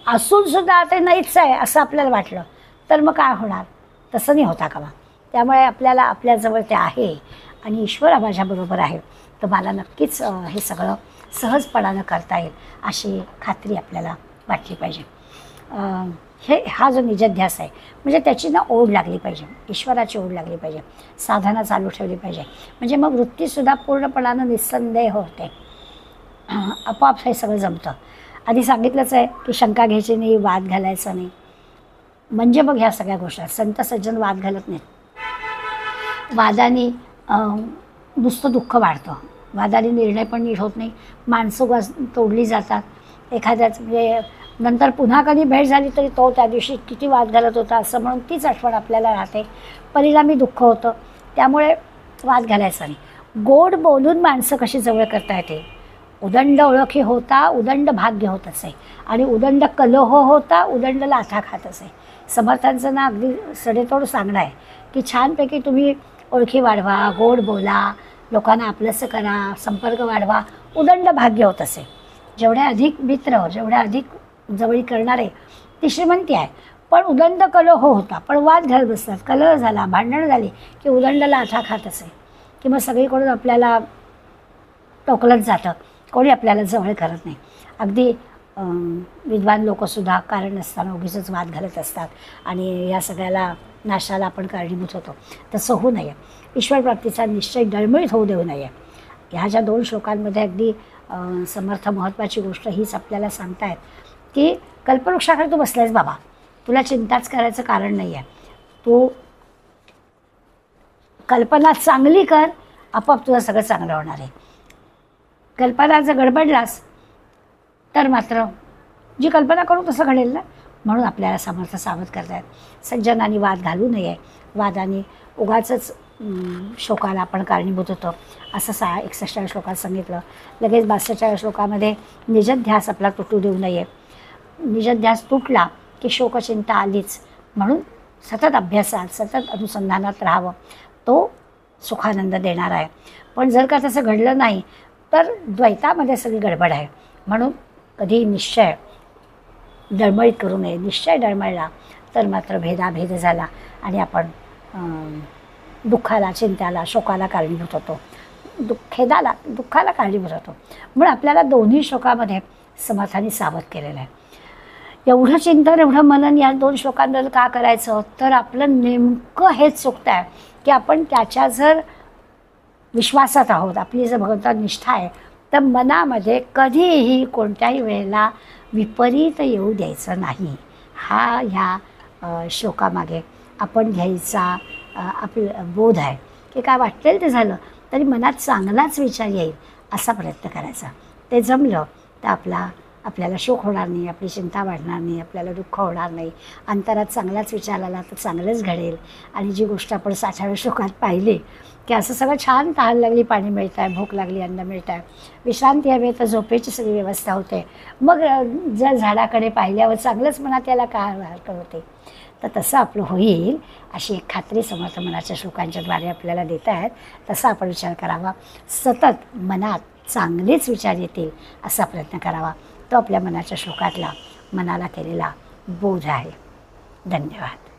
असूनसुद्धा ते नाहीच आहे असं आपल्याला वाटलं तर मग काय होणार, तसं नाही होता कामा. त्यामुळे आपल्याला आपल्याजवळ ते आहे आणि ईश्वर माझ्याबरोबर आहे, तर मला नक्कीच हे सगळं सहजपणानं करता येईल अशी खात्री आपल्याला वाटली पाहिजे. हा जो निजध्यास आहे म्हणजे त्याची ना ओढ लागली पाहिजे, ईश्वराची ओढ लागली पाहिजे, साधना चालू ठेवली पाहिजे. म्हणजे मग वृत्तीसुद्धा पूर्णपणानं निस्संदेह होते, आपोआप हे सगळं जमतं. आधी सांगितलंच आहे की शंका घ्यायची नाही, वाद घालायचा नाही. म्हणजे मग ह्या सगळ्या गोष्टी संत सज्जन वाद घालत नाहीत. वादाने नुसतं दुःख वाढतं, वादाने निर्णय पण नीट होत नाही, माणसं तोडली जातात. एखाद्याच म्हणजे नंतर पुन्हा कधी भेट झाली तरी तो त्या दिवशी किती वाद घालत होता असं म्हणून तीच आठवण आपल्याला राहते, परिणामी दुःख होतं. त्यामुळे वाद घालायचा नाही. गोड बोलून माणसं कशी जवळ करता येते. उदंड ओळखी होता उदंड भाग्य होत असे आणि उदंड कलह होता उदंड लाथा खात असे. समर्थांचं ना अगदी सडेतोड सांगणं आहे की छानपैकी तुम्ही ओळखी वाढवा, गोड बोला, लोकांना आपलंसं करा, संपर्क वाढवा, उदंड भाग्य होत असे. जेवढे अधिक मित्र, जेवढ्या अधिक जवळी करणारे ती श्रीमंती आहे. पण उदंड कलह होता, पण वाद घालत बसतात, कलह झाला, भांडणं झाली की उदंड लाथा खात असे की मग सगळीकडून आपल्याला टोकलत जातं, कोणी आपल्याला जवळ करत नाही. अगदी विद्वान लोकंसुद्धा कारण नसताना उगीचच वाद घालत असतात आणि या सगळ्याला नाशाला आपण कारणीभूत होतो. तसं होऊ नये. ईश्वरप्राप्तीचा निश्चय डळमळीत होऊ देऊ नये. ह्या ज्या 2 श्लोकांमध्ये अगदी समर्थ महत्त्वाची गोष्ट हीच आपल्याला सांगतायत की कल्पवृक्षाखाली तू बसलायस बाबा, तुला चिंताच करायचं कारण नाही आहे. तू कल्पना चांगली कर, आपोआप तुला सगळं चांगलं होणार आहे. कल्पना जर गडबडलास तर मात्र जी कल्पना करू तसं घडेल ना. म्हणून आपल्याला समर्थ सावध करतायत. सज्जनांनी वाद घालू नये. वादाने उगाचच शोकाला आपण कारणीभूत होतो असं 61 श्लोकात सांगितलं. लगेच 62 श्लोकामध्ये निजध्यास आपला तुटू देऊ नये. निजध्यास तुटला की शोकचिंता आलीच. म्हणून सतत अभ्यासात, सतत अनुसंधानात राहावं. तो सुखानंद देणार आहे. पण जर का तसं घडलं नाही तर द्वैतामध्ये सगळी गडबड आहे. म्हणून कधी निश्चय डळमळीत करू नये. निश्चय डळमळला तर मात्र भेदाभेद झाला आणि आपण दुःखाला, चिंताला, शोकाला कारणीभूत होतो, दुःखाला कारणीभूत होतो. म्हणून आपल्याला दोन्ही श्लोकामध्ये समर्थांनी सावध केलेलं आहे. एवढं चिंतन, एवढं मनन या 2 श्लोकांबद्दल का करायचं, तर आपलं नेमकं हेच चुकतं आहे की आपण त्याच्या जर विश्वासात आहोत, आपली जर भगवंतात निष्ठा आहे, तर मनामध्ये कधीही कोणत्याही वेळेला विपरीत येऊ द्यायचं नाही. हा ह्या श्लोकामागे आपण घ्यायचा आपलं बोध आहे की काय वाटेल ते झालं तरी मनात चांगलाच विचार येईल असा प्रयत्न करायचा. ते जमलं तर आपल्याला शोक होणार नाही, आपली चिंता वाढणार नाही, आपल्याला दुःख होणार नाही. अंतरात चांगलाच विचार आला तर चांगलंच घडेल. आणि जी गोष्ट आपण 60व्या श्लोकात पाहिली की असं सगळं छान, तहान लागली पाणी मिळतं आहे, भूक लागली अन्न मिळतं आहे, विश्रांती हवी तर झोपेची सगळी व्यवस्था होते. मग जर झाडाकडे पाहिल्यावर चांगलंच मनात याला का हरकत होते. तर तसं आपलं होईल अशी एक खात्री समर्थ मनाच्या श्लोकांच्याद्वारे आपल्याला देत आहेत. तसा आपण विचार करावा. सतत मनात चांगलेच विचार येतील असा प्रयत्न करावा. तो आपल्या मनाच्या श्लोकातला मनाला केलेला बोध आहे. धन्यवाद.